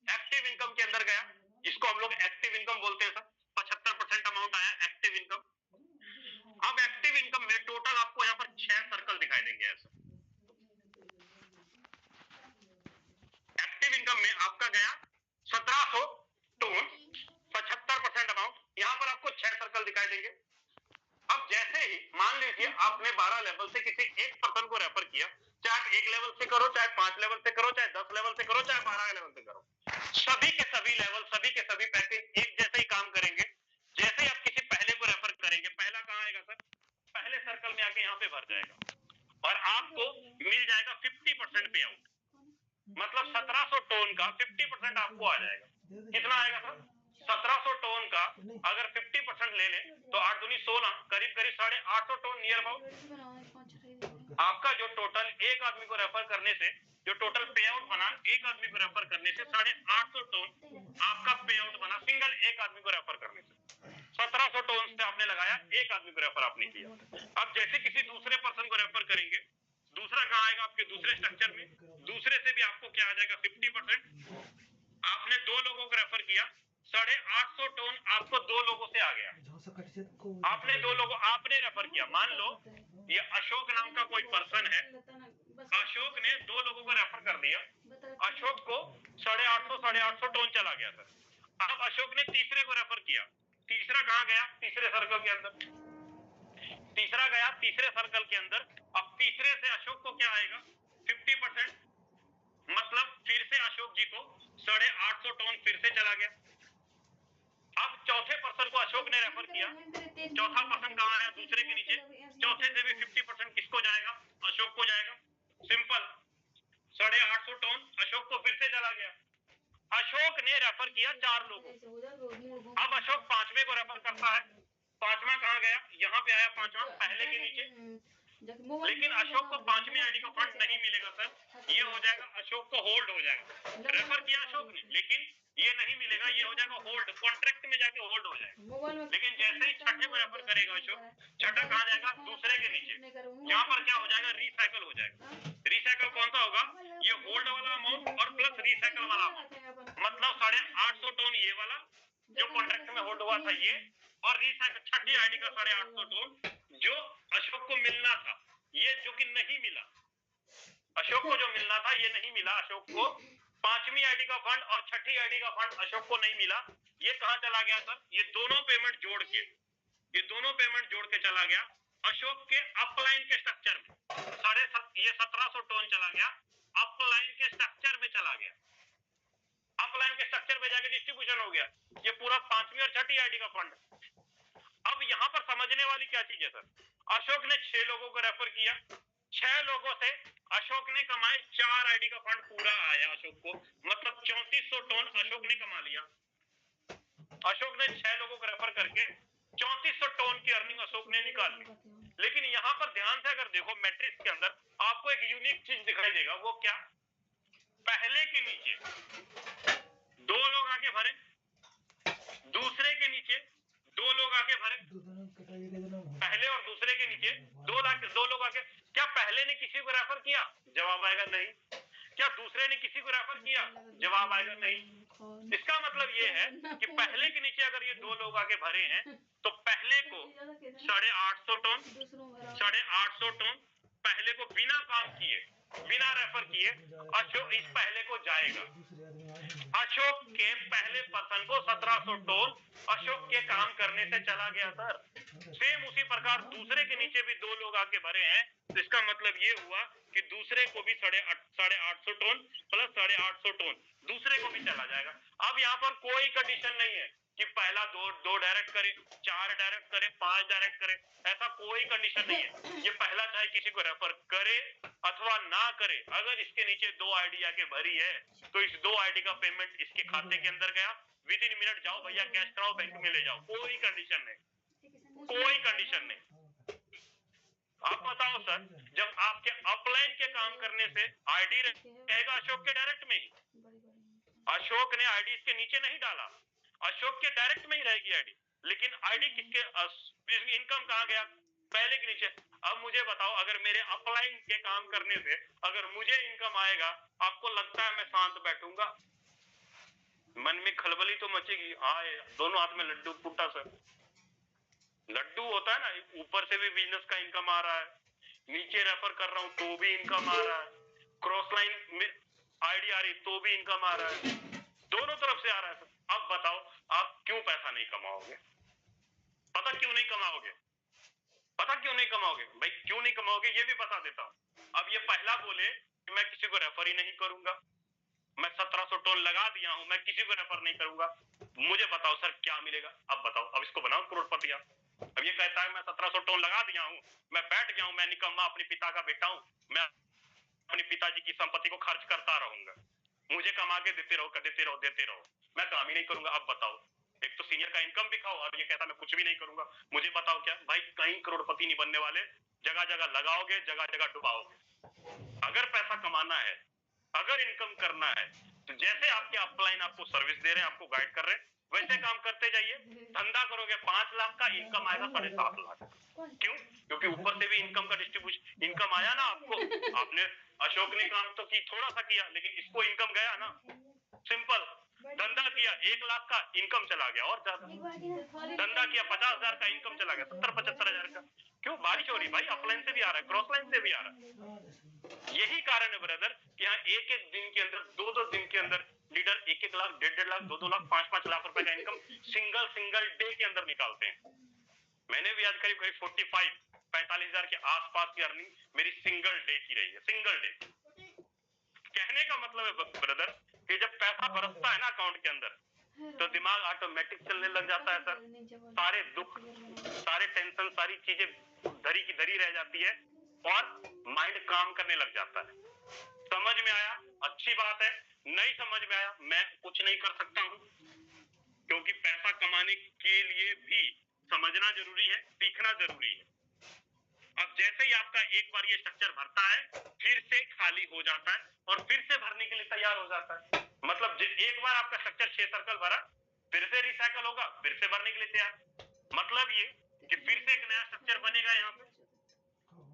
एक्टिव इनकम के अंदर गया, इसको हम लोग एक्टिव इनकम बोलते हैं सर। 75% अमाउंट आया एक्टिव इनकम। अब एक्टिव इनकम में टोटल आपको यहाँ पर 6 सर्कल दिखाई देंगे ऐसे। एक्टिव इनकम में आपका गया 1700 टोन, 75% अमाउंट, यहां पर आपको 6 सर्कल दिखाई देंगे। अब जैसे ही मान लीजिए आपने 12 लेवल से किसी एक पर्सन को रेफर किया, चाहे आप 1 लेवल से करो, चाहे 5 लेवल से करो, चाहे 10 लेवल से करो, चाहे 12 लेवल से करो, सभी के सभी लेवल, सभी के सभी पैकेज एक जैसे ही काम करेंगे। जैसे ही आप किसी पहले को रेफर करेंगे, पहला कहां आएगा सर, पहले सर्कल में आके यहाँ पे भर जाएगा और आपको मिल जाएगा 50% पे आउट। मतलब 1700 टोन का 50% आपको आ जाएगा। कितना आएगा सर, 1700 टोन का अगर 50% ले लें तो 8 दूनी 16, करीब करीब 850 टोन नियर अबाउट आपका जो टोटल एक आदमी को रेफर करने से जो टोटल पे आउट बना, एक आदमी को रेफर करने से 850 टोन आपका पे आउट बना, सिंगल एक आदमी को रेफर करने से। 1700 टोन से आपने लगाया, एक आदमी को रेफर आपने किया। अब जैसे किसी दूसरे पर्सन को रेफर करेंगे, दूसरा कहां आएगा आपके दूसरे स्ट्रक्चर में, दूसरे से भी आपको क्या आ जाएगा 50%। आपने 2 लोगों को रेफर किया, 850 टोन आपको 2 लोगों से आ गया। आपने 2 लोगों आपने रेफर किया, मान लो ये अशोक नाम का कोई पर्सन है, अशोक ने 2 लोगों को रेफर कर दिया, अशोक को 850 टोन चला गया सर। अब अशोक ने तीसरे को रेफर किया, तीसरा कहां गया, तीसरे सर्कल के अंदर, तीसरा गया तीसरे सर्कल के अंदर। अब तीसरे से अशोक को क्या आएगा 50%, मतलब फिर से अशोक जी को 850 टोन फिर से चला गया। अब चौथे पर्सन को अशोक ने रेफर किया, चौथा पर्सन कहां आया दूसरे के नीचे, चौथे से भी 50% किसको जाएगा, अशोक को जाएगा। सिंपल 850 टोन अशोक को फिर से चला गया। अशोक ने रेफर किया 4 लोगों। अब अशोक 5वें को रेफर करता है, 5वां कहां गया, यहाँ पे आया 5वां पहले के नीचे। लेकिन अशोक को 5वीं आईडी का फंड नहीं मिलेगा सर, ये हो जाएगा अशोक को होल्ड हो जाएगा। रेफर किया अशोक ने लेकिन ये नहीं मिलेगा, ये हो जाएगा होल्ड, कॉन्ट्रैक्ट में जाके होल्ड हो जाएगा। लेकिन जैसे ही छठे को रेफर करेगा अशोक, छठा कहां जाएगा दूसरे के नीचे, यहाँ पर क्या हो जाएगा रिसाइकल हो जाएगा। रिसाइकल कौन सा होगा, ये होल्ड वाला अमाउंट और प्लस रिसाइकल वाला अमाउंट, मतलब 850 टोन ये वाला जो कॉन्ट्रैक्ट में होल्ड हुआ था ये, और रिसाइकल छठी आईडी का 850 टोन जो अशोक को मिलना था, ये जो कि नहीं मिला, अशोक को जो मिलना था ये नहीं मिला अशोक को। 5वीं आईडी का फंड और छठी आईडी का फंड अशोक को नहीं मिला, ये कहां चला गया सर, ये दोनों पेमेंट जोड़ के, ये दोनों पेमेंट जोड़ के चला गया अशोक के अपलाइन के स्ट्रक्चर में। ये 1700 टोन चला गया अपलाइन के स्ट्रक्चर में चला गया, अपलाइन के स्ट्रक्चर में जाके डिस्ट्रीब्यूशन हो गया, ये पूरा 5वीं और छठी आईडी का फंड। अब यहाँ पर समझने वाली क्या चीज है सर, अशोक ने 6 लोगों को रेफर किया, 6 लोगों से अशोक ने कमाए 4 आईडी का फंड पूरा आया अशोक को, मतलब 3400 टोन अशोक ने कमा लिया। अशोक ने 6 लोगों को रेफर करके 3400 टोन की अर्निंग अशोक ने निकाल ली। लेकिन यहाँ पर ध्यान से अगर देखो मैट्रिक्स के अंदर आपको एक यूनिक चीज दिखाई देगा, वो क्या, पहले के नीचे 2 लोग आगे भरे, दूसरे के नीचे 2 लोग आगे भरे, पहले और दूसरे के नीचे 2 लोग आगे। क्या पहले ने किसी को रेफर किया, जवाब आएगा नहीं। क्या दूसरे ने किसी को रेफर किया? जवाब आएगा नहीं। इसका मतलब ये है कि पहले के नीचे अगर ये 2 लोग आके भरे हैं तो पहले को 850 टन 850 टन पहले को बिना काम किए, बिना रेफर किए अशोक इस पहले को जाएगा। अशोक के पहले पर्सन को 1700 टन अशोक के काम करने से चला गया सर। सेम उसी प्रकार दूसरे के नीचे भी 2 लोग आके भरे हैं, तो इसका मतलब ये हुआ कि दूसरे को भी 850 टन प्लस 850 टन दूसरे को भी चला जाएगा। अब यहाँ पर कोई कंडीशन नहीं है कि पहला दो डायरेक्ट करे, 4 डायरेक्ट करे, 5 डायरेक्ट करे, ऐसा कोई कंडीशन नहीं है। ये पहला चाहे किसी को रेफर करे अथवा ना करे, अगर इसके नीचे 2 आईडी आके भरी है तो इस 2 आईडी का पेमेंट इसके खाते के अंदर गया, विद इन मिनट जाओ भैया कैश कराओ, बैंक में ले जाओ, कोई कंडीशन नहीं, कोई कंडीशन नहीं। आप बताओ सर, जब आपके अपलाइन के काम करने से आईडी रहेगा अशोक के डायरेक्ट में ही, अशोक ने आईडी इसके नीचे नहीं डाला, अशोक के डायरेक्ट में ही रहेगी आईडी, लेकिन आईडी किसके इनकम कहाँ गया? पहले के नीचे। अब मुझे बताओ, अगर मेरे अपलाइन के काम करने से अगर मुझे इनकम आएगा, आपको लगता है मैं शांत बैठूंगा? मन में खलबली तो मचेगी। आए दोनों हाथ में लड्डू फूटा सर, लड्डू होता है ना, ऊपर से भी बिजनेस का इनकम आ रहा है, नीचे रेफर कर रहा हूं तो भी इनकम आ रहा है, क्रॉस लाइन में आईडी आ रही तो भी इनकम आ रहा है, दोनों तरफ से आ रहा है सर। अब बताओ आप क्यों पैसा नहीं कमाओगे? पता क्यों नहीं कमाओगे? पता क्यों नहीं कमाओगे भाई? क्यों नहीं कमाओगे ये भी बता देता हूं। अब ये पहला बोले कि मैं किसी को रेफर ही नहीं करूंगा, मैं 1700 टोल लगा दिया हूं, मैं किसी को रेफर नहीं करूंगा, मुझे बताओ सर क्या मिलेगा? अब बताओ, अब इसको बनाओ करोड़पतिया। अब ये कहता है मैं 1700 टोल लगा दिया हूं, मैं बैठ गया हूं, मैं निकम्मा अपने पिता का बेटा हूं, मैं अपने पिताजी की संपत्ति को खर्च करता रहूंगा, मुझे कमा के देते रहो, देते रहो, मैं काम ही नहीं करूंगा। अब बताओ, एक तो सीनियर का इनकम भी खाओ और ये कहता मैं कुछ भी नहीं करूंगा। मुझे बताओ क्या भाई, कहीं करोड़पति नहीं बनने वाले, जगह जगह लगाओगे, जगह जगह डुबाओगे। अगर पैसा कमाना है, अगर इनकम करना है, तो जैसे आपके अपलाइन आपको सर्विस दे रहे हैं, आपको गाइड कर रहे हैं, वैसे काम करते जाइए। धंधा करोगे 5 लाख का, इनकम आएगा 7.5 लाख। क्यों? क्योंकि ऊपर से भी इनकम का डिस्ट्रीब्यूशन इनकम आया ना आपको। आपने अशोक ने काम तो की, थोड़ा सा किया, लेकिन इसको इनकम गया ना। सिंपल धंधा किया 1 लाख का, इनकम चला गया और ज्यादा। धंधा किया 50,000 का, इनकम चला गया 70-75,000 का। क्यों? बारिश हो रही भाई, अपलाइन से भी आ रहा है, क्रॉस लाइन से भी आ रहा है। यही कारण है ब्रदर कि यहाँ एक दिन के अंदर, 2 दिन के अंदर लीडर 1 लाख, 1.5 लाख, 2 लाख, 5 लाख रुपए का इनकम सिंगल डे के अंदर निकालते हैं। मैंने भी आज करीब 45,000 के आसपास की अर्निंग मेरी सिंगल डे की रही है, सिंगल डे। कहने का मतलब है ब्रदर कि जब पैसा बरसता है ना अकाउंट के अंदर, तो दिमाग ऑटोमेटिक चलने लग जाता है सर। सारे दुख, सारे टेंशन, सारी चीजें धरी की धरी रह जाती है और माइंड काम करने लग जाता है। समझ में आया? अच्छी बात है। नहीं समझ में आया, मैं कुछ नहीं कर सकता हूं, क्योंकि पैसा कमाने के लिए भी समझना जरूरी है, सीखना जरूरी है। अब जैसे ही आपका एक बार ये स्ट्रक्चर भरता है, फिर से खाली हो जाता है और फिर से भरने के लिए तैयार हो जाता है। मतलब एक बार आपका स्ट्रक्चर 6 सर्कल भरा, फिर से रिसाइकल होगा, फिर से भरने के लिए तैयार। मतलब ये कि फिर से एक नया स्ट्रक्चर बनेगा यहाँ पे,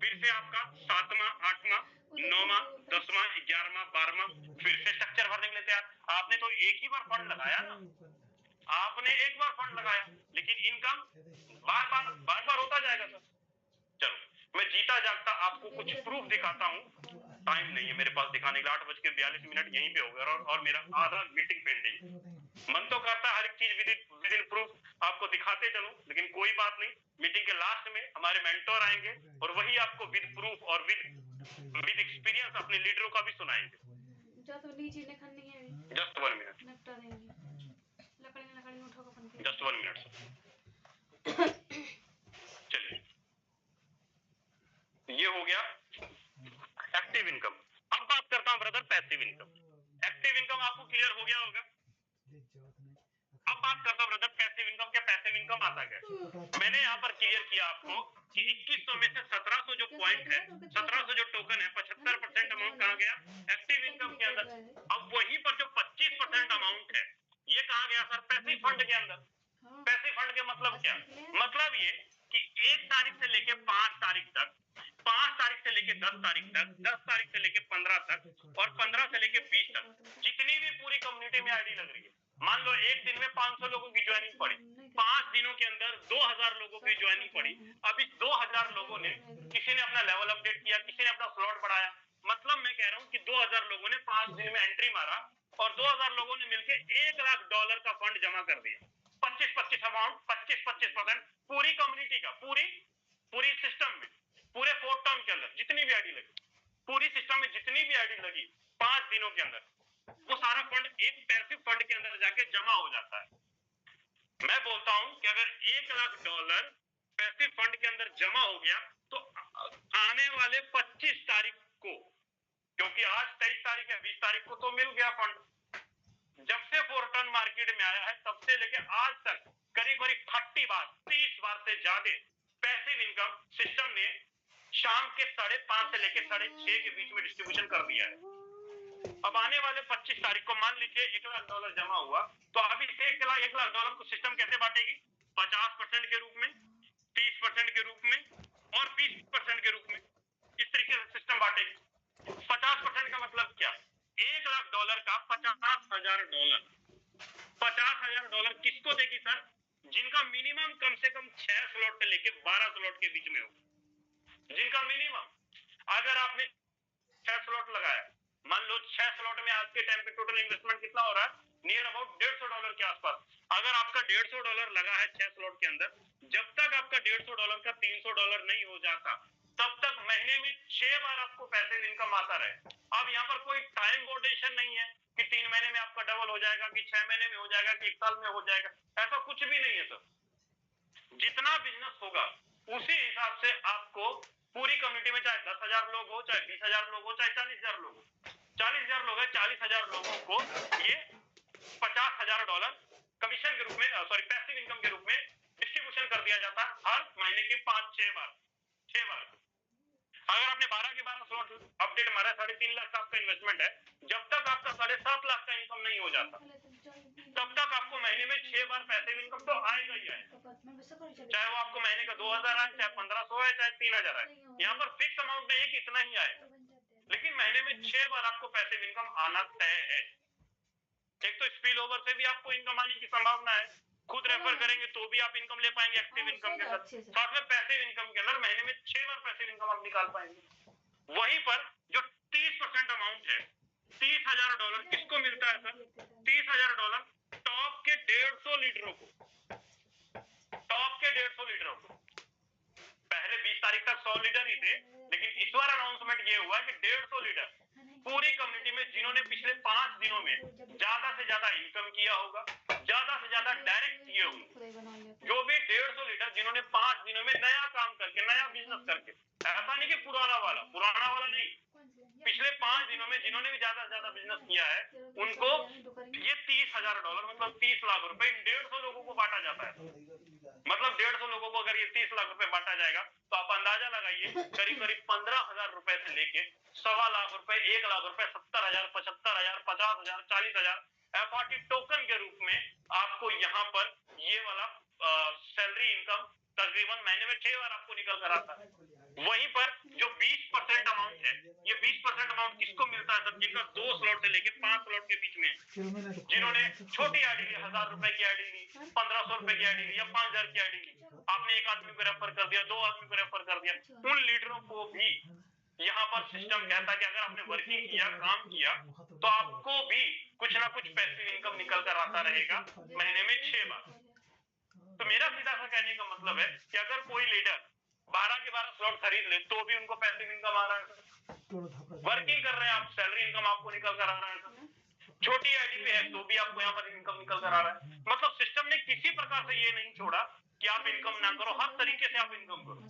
फिर से आपका 7वां, 8वां, 9वां, 10वां, 11वां, 12वां, फिर से स्ट्रक्चर भरने के लिए तैयार। आपने तो एक ही बार फंड लगाया ना, आपने एक बार फंड लगाया, लेकिन इनकम बार बार होता जाएगा सर। चलो मैं जीता जागता आपको कुछ प्रूफ दिखाता हूँ। टाइम नहीं है मेरे पास दिखाने के लिए, 8:42 यहीं पे हो गया और मेरा आधा मीटिंग पेंडिंग। मन तो करता है हर एक चीज विद इन प्रूफ आपको दिखाते चलूं, लेकिन कोई बात नहीं, मीटिंग के लास्ट में हमारे मेंटोर आएंगे और वही आपको विद प्रूफ और विद एक्सपीरियंस अपने लीडरों का भी सुनाएंगे। Just 1 minute, just 1 minute. चलिए, ये हो गया एक्टिव इनकम। अब बात करता हूं brother passive income. Active income आपको क्लियर हो गया होगा। अब बात करता हूं ब्रदर पैसिव इनकम। क्या पैसिव इनकम आता है? मैंने यहाँ पर क्लियर किया आपको कि 2100 में से 1700 जो पॉइंट है, 1700 जो टोकन है, 75% अमाउंट कहाँ गया? एक्टिव इनकम के अंदर। अब वहीं पर जो 25% अमाउंट है, ये कहाँ गया सर? पैसिव फंड के अंदर। पैसिव फंड के मतलब क्या? मतलब ये कि 1 तारीख से लेके 5 तारीख तक 5 तारीख से लेके 10 तारीख तक, 10 तारीख से लेके 15 तक और 15 से लेके 20 तक जितनी भी पूरी कम्युनिटी में आईडी लग रही है, मान लो एक दिन में 500 लोगों की ज्वाइनिंग पड़ी, 5 दिनों के अंदर 2000 लोगों की ज्वाइनिंग पड़ी। अब इस 2000 लोगों ने, किसी ने अपना लेवल अपडेट किया, किसी ने अपना स्लॉट बढ़ाया, मतलब मैं कह रहा हूँ कि 2000 लोगों ने 5 दिन में एंट्री मारा और 2000 लोगों ने मिलकर $1,00,000 का फंड जमा कर दिया। 25-25 अमाउंट, 25-25% पूरी कम्युनिटी का, पूरी सिस्टम में, पूरे 4 टर्म के अंदर जितनी भी आईडी लगी, पूरी सिस्टम में जितनी भी आईडी लगी 5 दिनों के अंदर, वो सारा फंड एक पैसिव फंड के अंदर जाके जमा हो जाता है। मैं बोलता हूं कि अगर $1,00,000 पैसिव फंड के अंदर जमा हो गया तो आने वाले 25 तारीख को, क्योंकि आज 23 तारीख है, 20 तारीख को तो मिल गया फंड। जब से 4 टर्न मार्केट में आया है तब से लेके आज तक करीब 30 बार से ज्यादा पैसिव इनकम सिस्टम ने शाम के 5:30 से लेके 6:30 के बीच में डिस्ट्रीब्यूशन कर दिया है। अब आने वाले 25 तारीख को मान लीजिए $1,00,000 जमा हुआ, तो अभी से $1,00,000 को सिस्टम कैसे बांटेगी? 50% के रूप में, 30% के रूप में और 20% के रूप में, इस तरीके से सिस्टम बांटेगी। 50% का मतलब क्या? $1,00,000 का $50,000। $50,000 किसको देगी सर? जिनका मिनिमम कम से कम 6 स्लॉट से लेके 12 स्लॉट के बीच में हो। जिनका मिनिमम, अगर आपने 6 स्लॉट लगाया, मान लो 6 स्लॉट में आज के टाइम पे टोटल इन्वेस्टमेंट कितना हो रहा है? नियर अबाउट $150 के आसपास। अगर आपका $150 लगा है 6 स्लॉट के अंदर, जब तक आपका $150 का $300 नहीं हो जाता, तब तक महीने में 6 बार आपको पैसिव इनकम आता रहे। अब यहाँ पर कोई टाइम बाउंडेशन नहीं है कि 3 महीने में आपका डबल हो जाएगा, कि 6 महीने में हो जाएगा, कि 1 साल में हो जाएगा, ऐसा कुछ भी नहीं है सर। जितना बिजनेस होगा उसी हिसाब से आपको पूरी कम्युनिटी में, चाहे 10,000 लोग हो, चाहे 20,000 लोग हो, चाहे 40,000 लोग हो, 40,000 लोग है, 40,000 लोगों को ये $50,000 कमीशन के रूप में, सॉरी पैसिव इनकम के रूप में डिस्ट्रीब्यूशन कर दिया जाता है हर महीने के 5-6 बार। 6 बार। अगर आपने 12 के 12 स्लॉट अपडेट मारा, 3.5 लाख का आपका इन्वेस्टमेंट है, जब तक आपका 7.5 लाख का इनकम नहीं हो जाता, तब तक आपको महीने में 6 बार पैसिव इनकम तो आएगा ही आएगा। चाहे वो आपको महीने का 2,000 आए, चाहे 1,500 आए, चाहे 3,000 आए, यहाँ पर फिक्स अमाउंट नहीं है कि इतना ही आएगा, लेकिन महीने में 6 बार आपको पैसिव इनकम आना तय है। एक तो स्पिल ओवर से भी आपको इनकम आने की संभावना है, खुद रेफर करेंगे तो भी आप इनकम ले पाएंगे एक्टिव इनकम के साथ, साथ में पैसिव इनकम के अंदर महीने में 6 बार पैसिव इनकम आप निकाल पाएंगे। वहीं पर जो 30% अमाउंट है, $30,000 किसको मिलता है सर? $30,000 टॉप के 150 लीडरों को, टॉप के 150 लीडरों को। पहले 20 तारीख तक 100 लीडर ही थे, लेकिन इस बार अनाउंसमेंट ये हुआ कि 150 लीडर पूरी कम्युनिटी में जिन्होंने पिछले 5 दिनों में ज्यादा से ज्यादा इनकम किया होगा, ज्यादा से ज्यादा डायरेक्ट किए होंगे, जो भी 150 लीडर जिन्होंने 5 दिनों में नया काम करके, नया बिजनेस करके, ऐसा नहीं कि पुराना वाला नहीं, पिछले 5 दिनों में जिन्होंने भी ज्यादा से ज्यादा बिजनेस किया है, उनको ये $30,000 मतलब 30 लाख रुपए इन 150 लोगों को बांटा जाता है। मतलब 150 लोगों को अगर ये 30 लाख रुपए बांटा जाएगा, तो आप अंदाजा लगाइए करीब 15,000 रुपए से लेके 1.25 लाख रुपए, 1 लाख रुपए, 70,000, 75,000, 50,000, 40,000 एफआरटी टोकन के रूप में आपको यहाँ पर ये वाला सैलरी इनकम तकरीबन महीने में 6 बार आपको निकल कर आता है। वहीं पर जो 20% अमाउंट है, ये 20% अमाउंट किसको मिलता है? जिनका 2 स्लॉट से लेके 5 स्लॉट के बीच में, जिन्होंने छोटी आईडी ली, 1,000 रुपए की आईडी ली, 1,500 रुपए की आईडी ली या 5,000 की आईडी ली, आपने एक आदमी को रेफर कर दिया, 2 आदमी को रेफर कर दिया, उन लीडरों को भी यहाँ पर सिस्टम कहता है कि अगर आपने वर्किंग किया, काम किया, तो आपको भी कुछ ना कुछ पैसिव इनकम निकल कर आता रहेगा महीने में 6 बार। तो मेरा सीधा सा कहने का मतलब है कि अगर कोई लीडर 12 के 12 स्लॉट खरीद ले तो भी उनको पैसिव इनकम आ रहा है। वर्किंग कर रहे हैं आप, सैलरी इनकम आपको निकल कर आ रहा है। छोटी आईडी पे है तो भी आपको यहाँ पर इनकम निकल कर आ रहा है। मतलब सिस्टम ने किसी प्रकार से ये नहीं छोड़ा कि आप इनकम ना करो, हर तरीके से आप इनकम करो।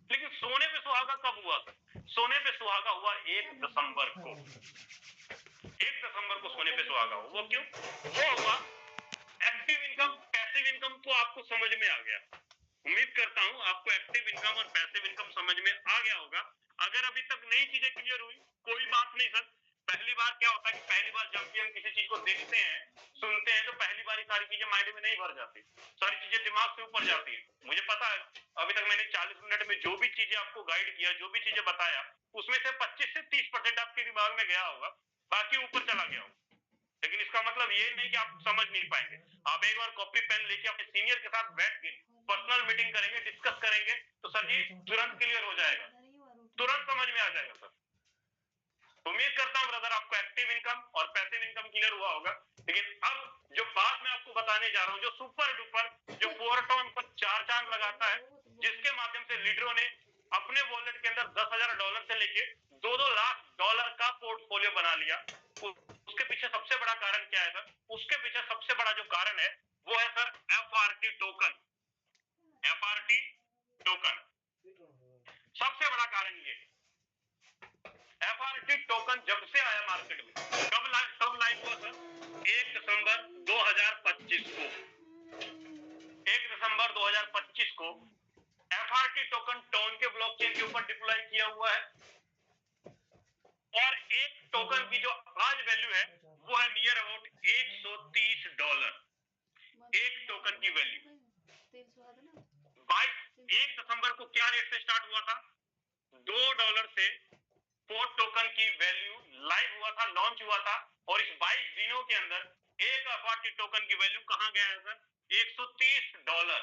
लेकिन सोने पे सुहागा कब हुआ सर? सोने पे सुहागा हुआ 1 दिसंबर को। 1 दिसंबर को सोने पे सुहागा हुआ। वो क्यों? वो हुआ एक्टिव इनकम, पैसिव इनकम तो आपको समझ में आ गया। उम्मीद करता हूं आपको एक्टिव इनकम और पैसिव इनकम समझ में आ गया होगा। अगर अभी तक नई चीजें क्लियर हुई, कोई बात नहीं सर, पहली बार क्या होता है कि पहली बार जब भी हम किसी चीज को देखते हैं, सुनते हैं, तो पहली बार सारी चीजें माइंड में नहीं भर जाती, सारी चीजें दिमाग से ऊपर जाती है। मुझे पता है अभी तक मैंने 40 मिनट में जो भी चीजें आपको गाइड किया, जो भी चीजें बताया, उसमें से 25 से 30% आपके दिमाग में गया होगा, बाकी ऊपर चला गया होगा। लेकिन इसका मतलब ये नहीं कि आप समझ नहीं पाएंगे। आप एक बार कॉपी पेन लेके अपने सीनियर के साथ बैठ के पर्सनल मीटिंग करेंगे, डिस्कस करेंगे, तो सर जी तुरंत क्लियर हो जाएगा, तुरंत समझ में आ जाएगा सर। उम्मीद करता हूं ब्रदर आपको एक्टिव इनकम और पैसिव इनकम क्लियर हुआ होगा। लेकिन अब जो बात मैं आपको बताने जा रहा हूं, जो सुपर डुपर, जो फोरटोन पर 4 चांद लगाता है, जिसके माध्यम से लीडरों ने अपने वॉलेट के अंदर $10,000 से लेके $2-2 लाख का पोर्टफोलियो बना लिया। उसके पीछे सबसे बड़ा कारण क्या है सर? उसके पीछे सबसे बड़ा जो कारण है वो है sir FRT token. FRT token सबसे बड़ा कारण ये। FRT टोकन जब से आया मार्केट में, कब लाइव हुआ सर? 1 दिसंबर 2025 को। 1 दिसंबर 2025 को FRT टोकन टोन के ब्लॉकचेन के ऊपर डिप्लॉय किया हुआ है, और एक टोकन की जो आज वैल्यू है वो है नियर अबाउट $130। एक टोकन की वैल्यू 1 दिसंबर को क्या रेट से स्टार्ट हुआ था? $2 से 4 टोकन की वैल्यू लाइव हुआ था, लॉन्च हुआ था, और इस 22 दिनों के अंदर एक FRT टोकन की वैल्यू कहां गया है सर? $130।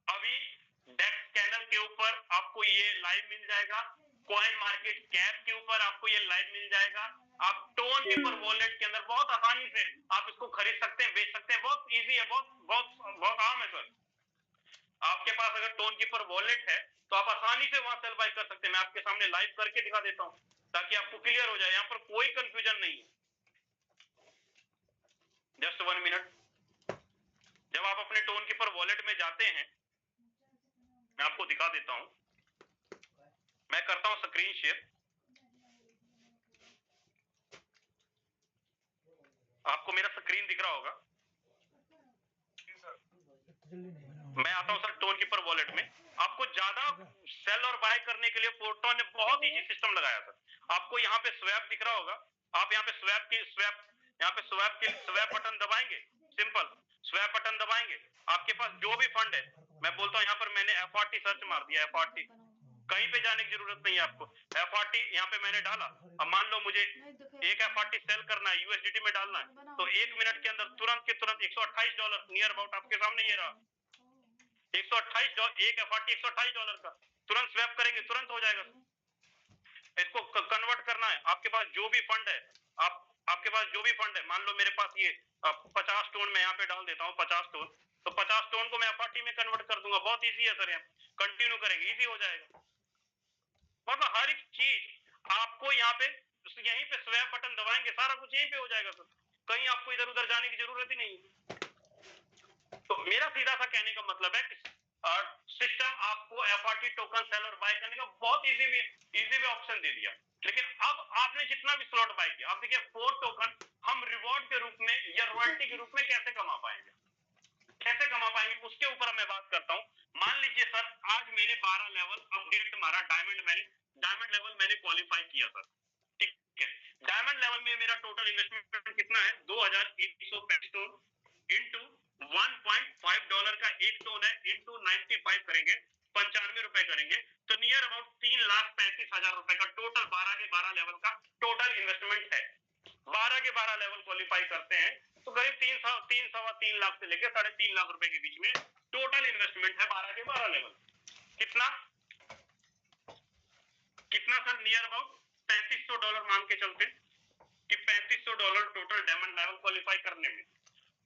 अभी डेक्स स्कैनर के ऊपर आपको ये लाइव मिल जाएगा, कॉइन मार्केट कैप के ऊपर आपको ये लाइव मिल जाएगा। आप टोन पेपर वॉलेट के अंदर बहुत आसानी से आप इसको खरीद सकते हैं, बेच सकते हैं, बहुत इजी है, बहुत बहुत बहुत आम है सर। आपके पास अगर टोन कीपर वॉलेट है तो आप आसानी से वहां सेल बाय कर सकते हैं। मैं आपके सामने लाइव करके दिखा देता हूं ताकि आपको क्लियर हो जाए, यहाँ पर कोई कंफ्यूजन नहीं है। Just 1 minute. जब आप अपने टोन कीपर वॉलेट में जाते हैं, मैं आपको दिखा देता हूं, मैं करता हूं स्क्रीन शेयर। आपको मेरा स्क्रीन दिख रहा होगा। मैं आता हूं सर टोन कीपर वॉलेट में। आपको ज्यादा सेल और बाय करने के लिए फोरटोन ने बहुत इजी सिस्टम लगाया सर। आपको यहाँ पे स्वैप दिख रहा होगा, आप यहाँ पे स्वैप बटन दबाएंगे, सिंपल स्वैप बटन दबाएंगे, आपके पास जो भी फंड है, मैं बोलता हूँ यहाँ पर मैंने FRT सर्च मार दिया, FRT, कहीं पे जाने की जरूरत नहीं है आपको। FRT यहाँ पे मैंने डाला। अब मान लो मुझे एक FRT सेल करना है, USDT में डालना है, तो 1 मिनट के अंदर तुरंत के तुरंत $128 नियर अबाउट आपके सामने ये रहा। $128, एक FRT $128 का, तुरंत स्वैप करेंगे, तुरंत हो जाएगा। इसको कन्वर्ट करना है, आपके पास जो भी फंड है, आपके पास जो भी फंड है, मान लो मेरे पास ये 50 टोन में यहाँ पे डाल देता हूँ, 50 टोन, तो 50 टोन को मैं FRT में कन्वर्ट कर दूंगा। बहुत इजी है सर, यहाँ कंटिन्यू करेंगे, इजी हो जाएगा। मतलब हर एक चीज आपको यहाँ पे, यहीं पे स्वैप बटन दबाएंगे, सारा कुछ यहीं पे हो जाएगा सर, कहीं आपको इधर उधर जाने की जरूरत ही नहीं। तो मेरा सीधा सा कहने का मतलब है कि सिस्टम आपको FRT टोकन सेल और बाय करने का बहुत इजी वे ऑप्शन दे दिया। लेकिन अब आपने जितना भी स्लॉट बाय किया, आप देखिए 4 टोकन हम रिवॉर्ड के रूप में या रॉयल्टी के रूप में कैसे कमा पाएंगे, कैसे कमा पाएंगे, उसके ऊपर मैं बात करता हूं। मान लीजिए सर आज मैंने 12 लेवल अपडेट मारा, डायमंड लेवल मैंने क्वालिफाई किया सर, ठीक है। डायमंड लेवल में मेरा टोटल इन्वेस्टमेंट कितना है? 2135 टोन इंटू $1.5 का एक टोन है, इंटू 95 करेंगे, 95 रुपए करेंगे, तो नियर अबाउट 3,35,000 रुपए का टोटल 12 के 12 लेवल का टोटल इन्वेस्टमेंट है। 12 के 12 लेवल क्वालिफाई करते हैं तो करीब 3 लाख से लेकर 3.5 लाख रुपए के बीच में टोटल इन्वेस्टमेंट है 12 के 12 लेवल। कितना कितना सर? नियर अबाउट $3500 मान के चलते कि $3500 टोटल डायमंड लेवल क्वालिफाई करने में।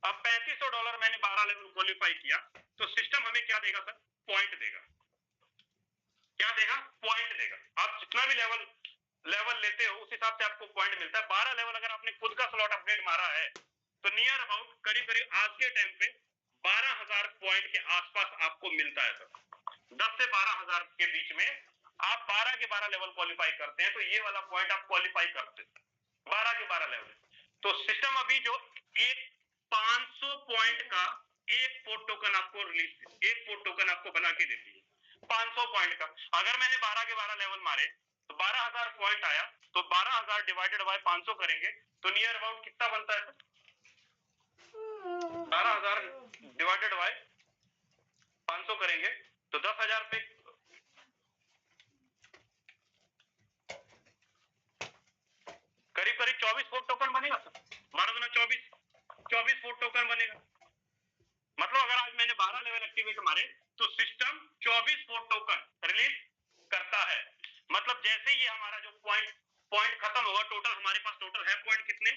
अब $3500 मैंने 12 लेवल क्वालिफाई किया तो सिस्टम हमें क्या देगा सर? पॉइंट देगा। क्या देगा? पॉइंट देगा। आप जितना भी लेवल लेते हो उस हिसाब से आपको पॉइंट मिलता है। 12 लेवल अगर आपने खुद का स्लॉट अपडेट मारा है तो नियर अबाउट करीब आज के टाइम पे 12,000 पॉइंट के आसपास आपको मिलता है सर। 10 से 12,000 के बीच में आप 12 के 12 लेवल क्वालिफाई करते हैं तो ये वाला पॉइंट आप क्वालिफाई करते हैं 12 के 12 लेवल। तो सिस्टम अभी जो एक 500 पॉइंट का एक पोर्ट टोकन आपको एक पोर्ट टोकन आपको बना के देती है 500 पॉइंट का। अगर मैंने 12 के 12 लेवल मारे तो 12,000 पॉइंट आया, तो 12,000 डिवाइडेड बाय 500 करेंगे तो नियर अबाउट कितना बनता है? 12,000 डिवाइडेड बाय 500 करेंगे तो 10,000 पे करीब करीब 24 फोर्ट टोकन बनेगा सर। 12 गुना 24 फोर्ट टोकन बनेगा। मतलब अगर आज मैंने 12 लेवल एक्टिवेट मारे तो सिस्टम 24 फोर्ट टोकन रिलीज करता है। मतलब जैसे ही हमारा जो पॉइंट खत्म होगा, टोटल हमारे पास टोटल है पॉइंट कितने?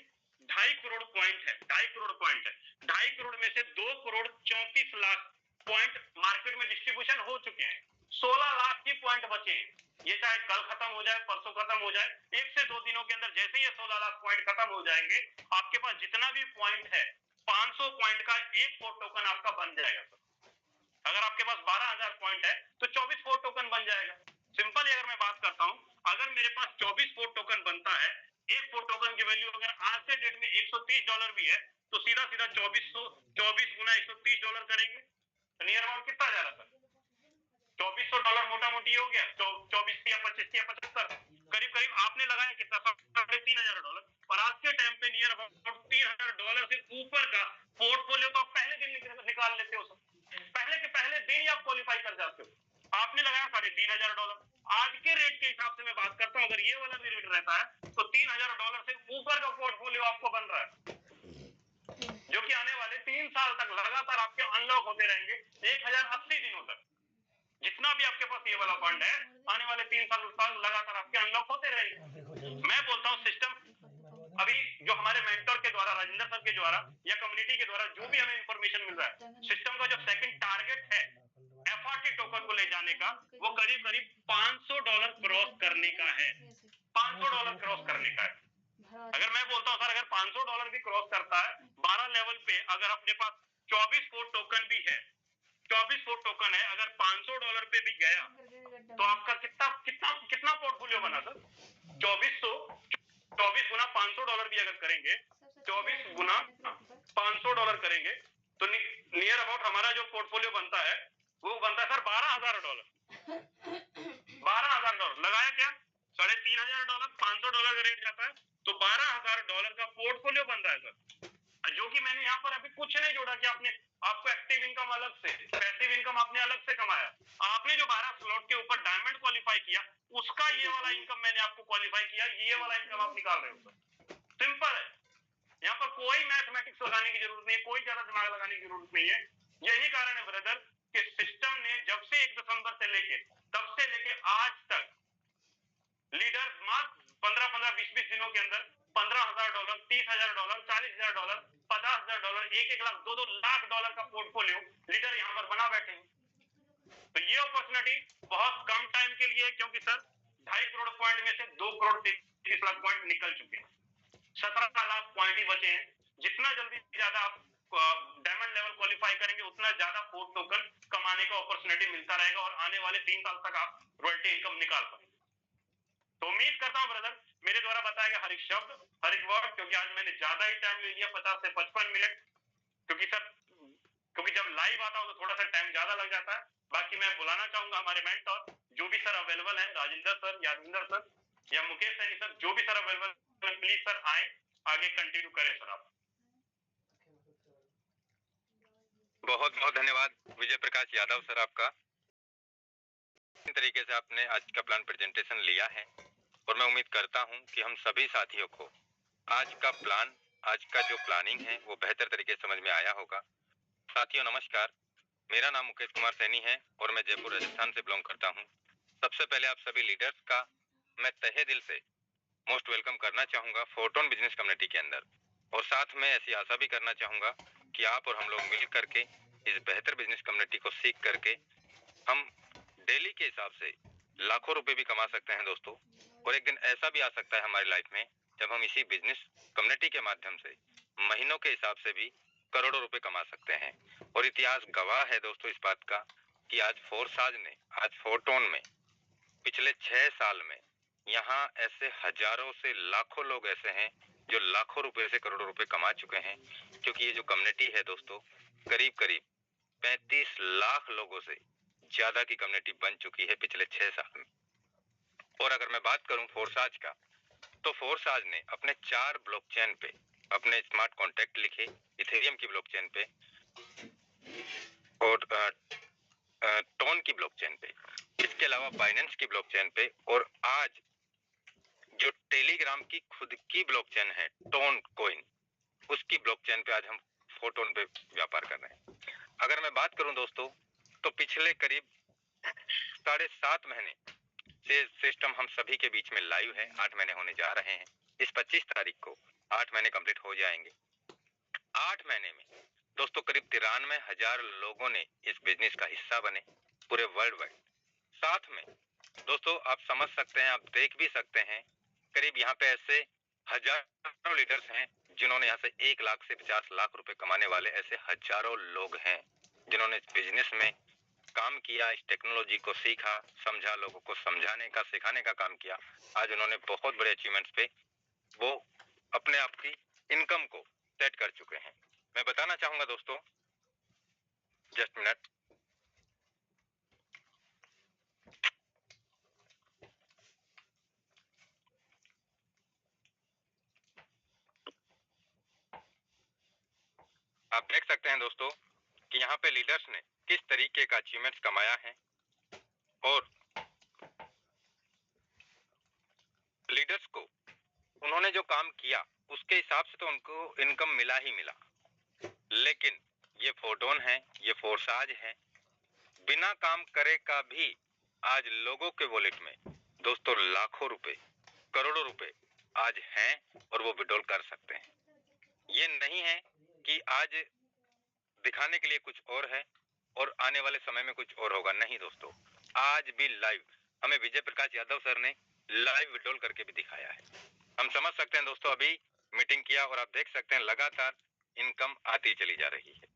2.5 करोड़ पॉइंट है। 2.5 करोड़ पॉइंट है। 2.5 करोड़ में से 2 करोड़ 34 लाख पॉइंट मार्केट में डिस्ट्रीब्यूशन हो चुके हैं। 16 लाख की पॉइंट बचे हैं। ये चाहे कल खत्म हो जाए, परसों खत्म हो जाए, 1 से 2 दिनों के अंदर जैसे ये 16 लाख पॉइंट खत्म हो जाएंगे, आपके पास जितना भी पॉइंट है 500 पॉइंट का एक फोर्ट टोकन आपका बन जाएगा सर। अगर आपके पास 12,000 पॉइंट है तो 24 फोर्ट टोकन बन जाएगा। सिंपल अगर मैं बात करता हूं, अगर मेरे पास 24 फोर्ट टोकन बनता है, एक फोर्ट टोकन की वैल्यू अगर आज के डेट में $130 भी है तो सीधा सीधा 24 गुना $130 करेंगे तो नियर अबाउट कितना जा रहा सर? $2400 मोटा मोटी हो गया। 24 या 25 या 75 करीब करीब आपने लगाया कितना? $3,500। और आज के टाइम पे नियर अबाउट $3,000 से ऊपर का पोर्टफोलियो तो आप पहले दिन निकाल लेते हो सर। पहले के पहले दिन ही आप क्वालिफाई कर जाते हो। आपने लगाया $3,500। आज के रेट के हिसाब से मैं बात करता हूं, अगर ये वाला भी रेट रहता है तो $3,000 से ऊपर का पोर्टफोलियो आपको बन रहा है, जो कि आने वाले 3 साल तक लगातार आपके अनलॉक होते रहेंगे। 1080 दिनों तक जितना भी आपके पास ये वाला फंड है, आने वाले 3 साल लगातार आपके अनलॉक होते रहेंगे। मैं बोलता हूँ सिस्टम अभी जो हमारे मेंटर के द्वारा, राजेंद्र सर के द्वारा या कम्युनिटी के द्वारा जो भी हमें इंफॉर्मेशन मिल रहा है, सिस्टम का जो सेकंड टारगेट है एफआरटी टोकन को ले जाने का, वो करीब करीब $500 क्रॉस करने का है। $500 क्रॉस करने का है। अगर मैं बोलता हूँ सर, अगर $500 भी क्रॉस करता है 12 लेवल पे, अगर अपने पास 24 फोर्ट टोकन भी है, 24 फोर्ट टोकन है, अगर $500 पे भी गया तो आपका कितना कितना कितना पोर्टफोलियो बना सर? 24 गुना $500 भी अगर करेंगे, 24 गुना $500 करेंगे तो नियर अबाउट हमारा जो पोर्टफोलियो बनता है वो बनता है सर $12,000। $12,000 लगाया क्या? $3,500, $500 का रेट जाता है तो $12,000 का पोर्टफोलियो बन रहा है सर। जो कि मैंने यहाँ पर अभी कुछ नहीं जोड़ा कि आपको एक्टिव इनकम अलग से, पैसिव इनकम आपने अलग से कमाया। आपने जो 12 स्लॉट के ऊपर डायमंड क्वालिफाई किया, उसका ये वाला इनकम मैंने आपको क्वालिफाई किया, ये वाला इनकम आप निकाल रहे हो सर। सिंपल है, यहाँ पर कोई मैथमेटिक्स लगाने की जरूरत नहीं है, कोई ज्यादा दिमाग लगाने की जरूरत नहीं है। यही कारण है ब्रदर कि सिस्टम ने जब से 1 दिसंबर से लेके तब से लेके आज तक लीडर मात्र 15-15, 20-20 दिनों के अंदर $15,000, $30,000, $40,000, $50,000, 1-1 लाख, 2-2 लाख डॉलर का पोर्टफोलियो लीडर यहाँ पर बना बैठे हैं। तो ये अपॉर्चुनिटी बहुत कम टाइम के लिए है, क्योंकि सर 2.5 करोड़ पॉइंट में से 2 करोड़ 33 लाख पॉइंट निकल चुके हैं। 17 लाख पॉइंट ही बचे हैं। जितना जल्दी ज्यादा आप डायमंड लेवल क्वालिफाई करेंगे, उतना ज्यादा फोर्ट टोकन कमाने का अपॉर्चुनिटी मिलता रहेगा और आने वाले 3 साल तक आप रॉयल्टी इनकम निकाल पाएंगे। तो उम्मीद करता हूं ब्रदर मेरे द्वारा बताया गया हर एक शब्द, हर एक वर्ड, क्योंकि आज मैंने ज्यादा ही टाइम ले लिया, 50 से 55 मिनट, क्योंकि जब लाइव आता हूं तो थोड़ा सा टाइम ज्यादा लग जाता है। बाकी मैं बुलाना चाहूंगा हमारे मेंटर जो भी सर अवेलेबल है, राजेंद्र सर, यादविंदर सर या मुकेश सैनी सर, जो भी सर अवेलेबल, प्लीज सर आए, आगे कंटिन्यू करें सर आप। बहुत बहुत धन्यवाद विजय प्रकाश यादव सर आपका। इस तरीके से आपने आज का प्लान प्रेजेंटेशन लिया है और मैं उम्मीद करता हूं कि हम सभी साथियों को आज का प्लान, आज का जो प्लानिंग है वो बेहतर तरीके से समझ में आया होगा। साथियों नमस्कार, मेरा नाम मुकेश कुमार सैनी है और मैं जयपुर राजस्थान से बिलोंग करता हूं। सबसे पहले आप सभी लीडर्स का मैं तहे दिल से मोस्ट वेलकम करना चाहूंगा फोर्टोन बिजनेस कम्युनिटी के अंदर, और साथ में ऐसी आशा भी करना चाहूंगा कि आप और हम लोग मिल करके इस बेहतर बिजनेस कम्युनिटी को सीख करके हम डेली के हिसाब से लाखों रुपए भी कमा सकते हैं दोस्तों। और एक दिन ऐसा भी आ सकता है हमारी लाइफ में जब हम इसी बिजनेस कम्युनिटी के माध्यम से महीनों के हिसाब से भी करोड़ों रुपए कमा सकते हैं। और इतिहास गवाह है दोस्तों इस बात का कि आज फोर्साज ने, आज फोर्टोन में पिछले 6 साल में यहाँ ऐसे हजारों से लाखों लोग ऐसे हैं जो लाखों रुपए से करोड़ों रुपए कमा चुके हैं। क्योंकि ये जो कम्युनिटी है दोस्तों, करीब करीब 35 लाख लोगों से ज्यादा की कम्युनिटी बन चुकी है पिछले 6 साल में। और अगर मैं बात करूं फोरसाज का, तो फोरसाज ने अपने 4 ब्लॉकचेन पे अपने स्मार्ट कॉन्ट्रैक्ट लिखे, इथेरियम की ब्लॉकचेन पे और टोन की ब्लॉकचेन पे, इसके अलावा बाइनेंस की ब्लॉकचेन पे, और आज जो टेलीग्राम की खुद की ब्लॉकचेन है टोन कॉइन, उसकी ब्लॉकचेन पे आज हम फोटोन पे व्यापार कर रहे हैं। अगर मैं बात करूं दोस्तों, तो पिछले करीब 7.5 महीने से सिस्टम हम सभी के बीच में लाइव है। 8 महीने होने जा रहे हैं। इस 25 तारीख को 8 महीने कंप्लीट हो जाएंगे। 8 महीने में दोस्तों करीब 93,000 लोगों ने इस बिजनेस का हिस्सा बने, पूरे वर्ल्ड वाइड। साथ में दोस्तों आप समझ सकते हैं, आप देख भी सकते हैं, करीब यहाँ पे ऐसे हजारों लीडर्स हैं जिन्होंने यहाँ से 1 लाख से 50 लाख रुपए कमाने वाले ऐसे हजारों लोग हैं जिन्होंने इस बिजनेस में काम किया, इस टेक्नोलॉजी को सीखा, समझा, लोगों को समझाने का, सिखाने का काम किया। आज उन्होंने बहुत बड़े अचीवमेंट्स पे वो अपने आप की इनकम को सेट कर चुके हैं। मैं बताना चाहूंगा दोस्तों, जस्ट मिनट, आप देख सकते हैं दोस्तों कि यहाँ पे लीडर्स ने किस तरीके का अचीवमेंट्स कमाया है, और लीडर्स को उन्होंने जो काम किया उसके हिसाब से तो उनको इनकम मिला ही मिला। लेकिन ये फोटोन है, ये फोरसाज है, बिना काम करे का भी आज लोगों के वॉलेट में दोस्तों लाखों रुपए, करोड़ों रुपए आज हैं और वो विड्रॉल कर सकते हैं। ये नहीं है कि आज दिखाने के लिए कुछ और है और आने वाले समय में कुछ और होगा, नहीं दोस्तों, आज भी लाइव हमें विजय प्रकाश यादव सर ने लाइव विड्रॉल करके भी दिखाया है। हम समझ सकते हैं दोस्तों, अभी मीटिंग किया और आप देख सकते हैं लगातार इनकम आती चली जा रही है।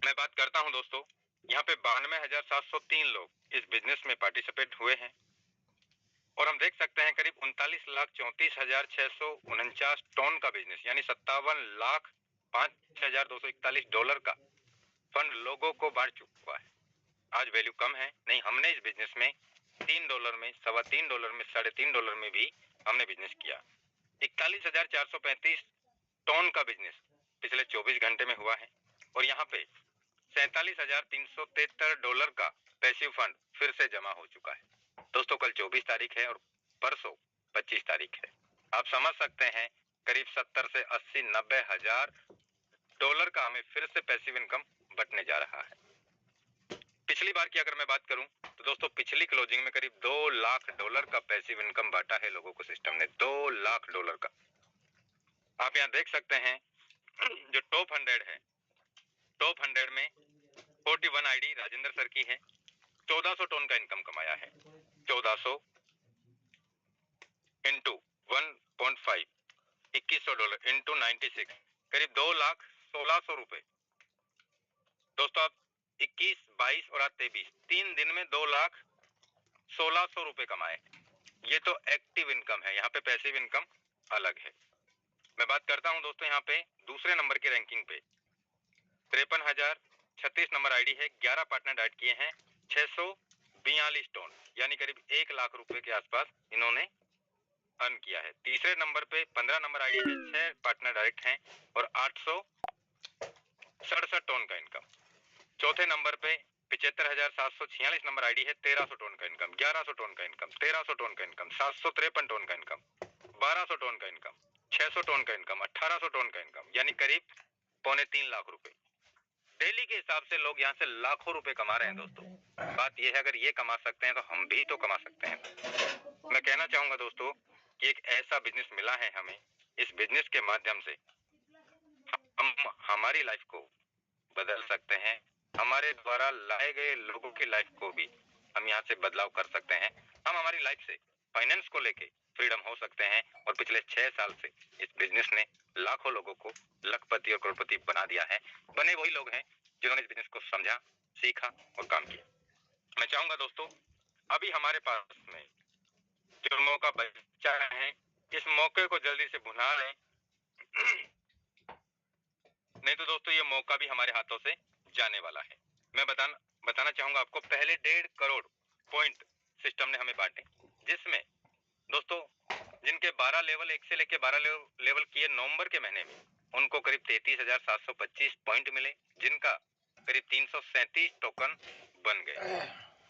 मैं बात करता हूं दोस्तों, यहाँ पे 92,703 लोग इस बिजनेस में पार्टिसिपेट हुए हैं और हम देख सकते हैं करीब 39,34,649 टन का बिजनेस, यानी $57,05,241 का फंड लोगों को बांट चुका है। आज वैल्यू कम है, नहीं, हमने इस बिजनेस में $3 में, $3.25 में, $3.5 में भी हमने बिजनेस किया। 41,435 टन का बिजनेस पिछले 24 घंटे में हुआ है और यहाँ पे $47,373 का पैसिव फंड फिर से जमा हो चुका है। दोस्तों कल 24 तारीख है और परसों 25 तारीख है। आप समझ सकते हैं करीब 70 से 80, 90 हजार डॉलर का हमें फिर से पैसिव इनकम बटने जा रहा है। पिछली बार की अगर मैं बात करूं तो दोस्तों पिछली क्लोजिंग में करीब $2 लाख का पैसिव इनकम बांटा है लोगों को सिस्टम ने, $2 लाख का। आप यहाँ देख सकते हैं जो टॉप 100 है, टॉप 100 में 41 आईडी राजेंद्र सर की है, 1400 टन का इनकम कमाया है। 1400 इंटू 1.5, $2100 इंटू 96, करीब $2,16,000 रुपए। दोस्तों आप 21, 22 और आज 23, 3 दिन में $2,16,000 रुपए कमाए। ये तो एक्टिव इनकम है, यहाँ पे पैसिव इनकम अलग है। मैं बात करता हूं दोस्तों यहाँ पे दूसरे नंबर की रैंकिंग पे 53,036 नंबर आईडी है, 11 पार्टनर ऐड किए हैं, 642 टन यानी करीब 1 लाख रुपए के आसपास इन्होंने अर्न किया है। तीसरे नंबर पे 15 नंबर आईडी है, 6 पार्टनर डायरेक्ट हैं और 867 टन का इनकम। चौथे नंबर पे 75,746 नंबर आईडी है, 1300 टन का इनकम, 1100 टन का इनकम, 1300 टन का इनकम, 753 टन का इनकम, 1200 टन का इनकम, 600 टन का इनकम, 1800 टन का इनकम, यानी करीब 2.25 लाख रुपए। डेली के हिसाब से लोग यहाँ से लाखों रुपए कमा रहे हैं दोस्तों। बात यह है अगर ये कमा सकते हैं तो हम भी तो कमा सकते हैं। मैं कहना चाहूंगा दोस्तों कि एक ऐसा बिजनेस मिला है हमें, इस बिजनेस के माध्यम से हम हमारी लाइफ को बदल सकते हैं, हमारे द्वारा लाए गए लोगों की लाइफ को भी हम यहाँ से बदलाव कर सकते हैं। हम हमारी लाइफ से फाइनेंस को लेके फ्रीडम हो सकते हैं और पिछले 6 साल से इस बिजनेस ने लाखों लोगों को लखपति और करोड़पति बना दिया है। बने वही लोग हैं जिन्होंने इस बिजनेस को समझा, सीखा और काम किया। मैं चाहूंगा दोस्तों अभी हमारे पास में जो मौका बचा है, इस मौके को जल्दी से भुना लें नहीं तो दोस्तों ये मौका भी हमारे हाथों से जाने वाला है। मैं बताना चाहूंगा आपको, पहले 1.5 करोड़ पॉइंट सिस्टम ने हमें बांटे, जिसमें दोस्तों जिनके 12 लेवल 1 से लेके 12 लेवल किए नवंबर के महीने में, उनको करीब 33,725 पॉइंट मिले, जिनका करीब 337 टोकन बन गए,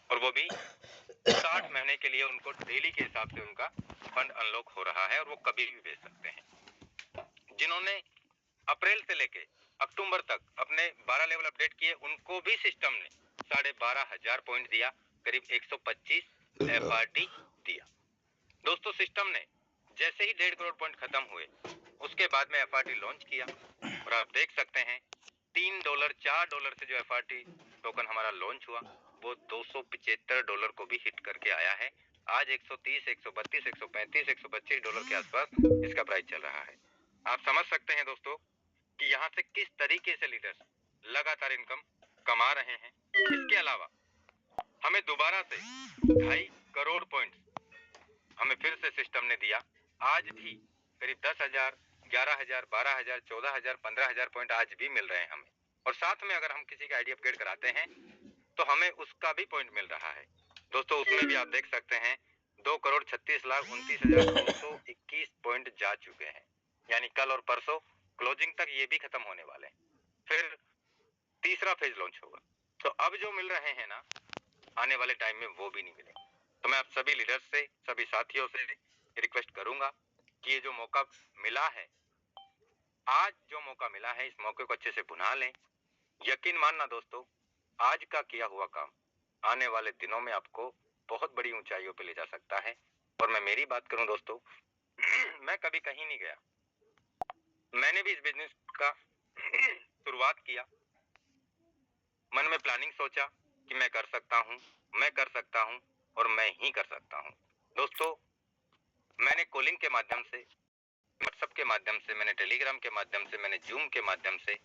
और वो भी 60 महीने के लिए उनको डेली के हिसाब से उनका फंड अनलॉक हो रहा है और वो कभी भी बेच सकते हैं। जिन्होंने अप्रैल से लेके अक्टूबर तक अपने 12 लेवल अपडेट किए, उनको भी सिस्टम ने 12,500 पॉइंट दिया, करीब 125 एफआरटी दिया। दोस्तों सिस्टम ने जैसे ही 1.5 करोड़ पॉइंट खत्म हुए, उसके बाद में एफआरटी लॉन्च किया, और आप देख सकते हैं $3 $4 से जो एफआरटी टोकन हमारा लॉन्च हुआ, वो $275 को भी हिट करके आया है। आज 130, 132, 135, $125 के आसपास इसका प्राइस चल रहा है। आप समझ सकते हैं दोस्तों कि यहाँ से किस तरीके से लीडर्स लगातार इनकम कमा रहे हैं। इसके अलावा हमें दोबारा से 2.5 करोड़ पॉइंट हमें फिर से सिस्टम ने दिया। आज भी करीब 10,000, 11,000, 12,000, 14,000, 15,000 पॉइंट आज भी मिल रहे हैं हमें, और साथ में अगर हम किसी का आईडी अपग्रेड कराते हैं तो हमें उसका भी पॉइंट मिल रहा है। दोस्तों उसमें भी आप देख सकते हैं 2,36,29,221 पॉइंट जा चुके हैं, यानी कल और परसों क्लोजिंग तक ये भी खत्म होने वाले हैं। फिर तीसरा फेज लॉन्च होगा, तो अब जो मिल रहे हैं ना, आने वाले टाइम में वो भी नहीं मिलेंगे। तो मैं आप सभी लीडर्स से, सभी साथियों से रिक्वेस्ट करूंगा कि ये जो मौका मिला है, आज जो मौका मिला है, इस मौके को अच्छे से भुना लें। यकीन मानना दोस्तों, आज का किया हुआ काम आने वाले दिनों में आपको बहुत बड़ी ऊंचाइयों पे ले जा सकता है। और मैं मेरी बात करूं दोस्तों, मैं कभी कहीं नहीं गया, मैंने भी इस बिजनेस का शुरुआत किया, मन में प्लानिंग सोचा कि मैं कर सकता हूं, मैं कर सकता हूं और मैं ही कर सकता हूं। दोस्तों मैंने कॉलिंग के माध्यम से, व्हाट्सएप के माध्यम से, मैंने टेलीग्राम के माध्यम से, मैंने जूम के माध्यम से,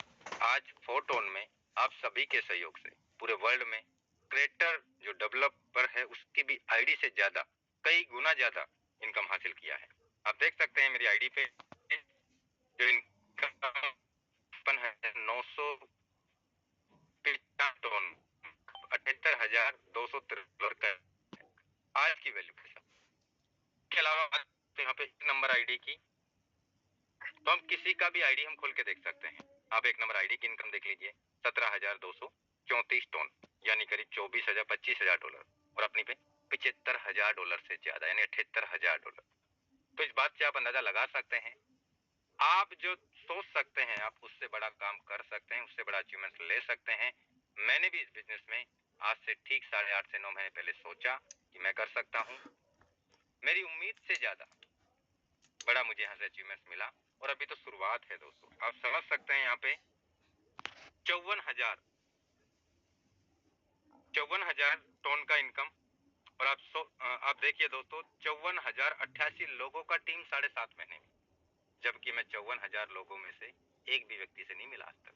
आज फोटोन में आप सभी के सहयोग से पूरे वर्ल्ड में क्रिएटर जो डेवलपर है उसकी भी आईडी से ज्यादा, कई गुना ज्यादा इनकम हासिल किया है। आप देख सकते हैं मेरी आईडी पे जो इनकम है 950 टन, 78,213 का आज की वैल्यू के साथ। के अलावा यहाँ पे एक नंबर आईडी की, तो हम किसी का भी आईडी हम खोल के देख सकते हैं। आप एक नंबर आईडी की इनकम देख लीजिए, 17,234 टन, यानी करीब 24,000, $25,000, और अपनी पे $75,000 से ज्यादा, यानी $78,000। तो इस बात से आप अंदाजा लगा सकते हैं, आप जो सोच सकते हैं आप उससे बड़ा काम कर सकते हैं, उससे बड़ा अचीवमेंट ले सकते हैं। मैंने भी इस बिजनेस में आज से ठीक 8.5 से 9 महीने पहले सोचा कि मैं कर सकता हूँ। मेरी उम्मीद से ज्यादा बड़ा मुझे यहाँ से अचीवमेंट मिला, और अभी तो शुरुआत है दोस्तों। आप समझ सकते हैं यहाँ पे 54,000 टन का इनकम, और आप देखिए दोस्तों 54,088 लोगों का टीम 7.5 महीने में, जबकि मैं 54,000 लोगों में से एक भी व्यक्ति से नहीं मिला आज तक।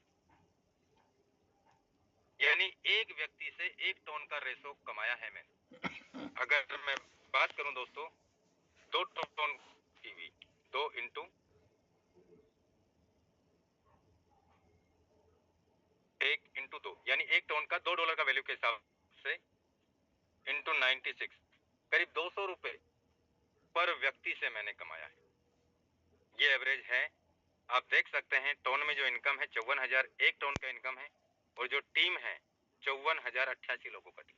यानी एक व्यक्ति से 1 टन का रेशो कमाया है मैंने। अगर मैं बात करूं दोस्तों 2 टन टीवी, 2 इंटू 1 इंटू 2, यानी 1 टन का $2 का वैल्यू के हिसाब से इंटू 96, करीब 200 रुपए पर व्यक्ति से मैंने कमाया है। ये एवरेज है। आप देख सकते हैं टन में जो इनकम है 54,000, 1 टन का इनकम है, और जो टीम है 54,088 लोगों का टीम।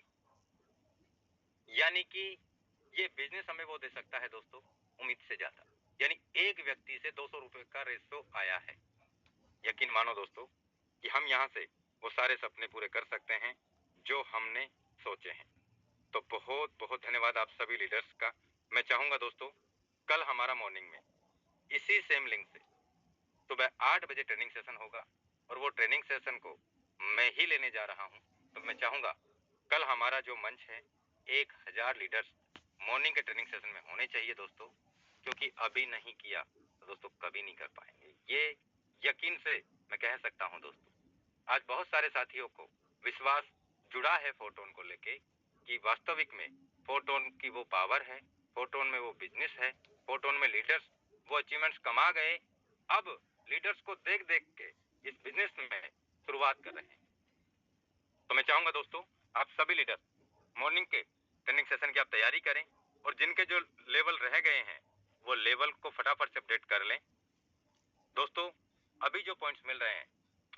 यानी कि ये बिजनेस हमें वो दे सकता है दोस्तों उम्मीद से ज्यादा, यानी एक व्यक्ति से 200 रुपए का रेशो आया है। यकीन मानो दोस्तों कि हम यहाँ से वो सारे सपने पूरे कर सकते हैं जो हमने सोचे हैं। तो बहुत बहुत धन्यवाद आप सभी लीडर्स का। मैं चाहूंगा दोस्तों कल हमारा मॉर्निंग में इसी सेम लिंक से सुबह 8 बजे ट्रेनिंग सेशन होगा, और वो ट्रेनिंग सेशन को मैं ही लेने जा रहा हूँ। तो मैं चाहूंगा कल हमारा जो मंच है 1,000 लीडर्स मॉर्निंग के ट्रेनिंग सेशन में होने चाहिए दोस्तों, क्योंकि अभी नहीं किया तो दोस्तों कभी नहीं कर पाएंगे। ये यकीन से मैं कह सकता हूँ दोस्तों। आज बहुत सारे साथियों को विश्वास जुड़ा है फोटोन को लेके कि वास्तविक में फोटोन की वो पावर है, फोटोन में वो बिजनेस है, फोटोन में लीडर्स वो अचीवमेंट्स कमा गए, अब लीडर्स को देख देख के इस बिजनेस में शुरुआत कर रहे हैं। तो मैं चाहूंगा दोस्तों आप सभी लीडर्स मॉर्निंग के ट्रेनिंग सेशन की आप तैयारी करें, और जिनके जो लेवल रह गए हैं वो लेवल को फटाफट से अपडेट कर लें। दोस्तों, अभी जो पॉइंट्स मिल रहे हैं,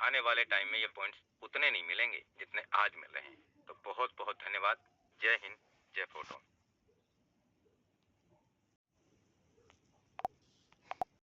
आने वाले टाइम में ये पॉइंट्स उतने नहीं मिलेंगे जितने आज मिल रहे हैं। तो बहुत बहुत धन्यवाद। जय हिंद, जय फोटो।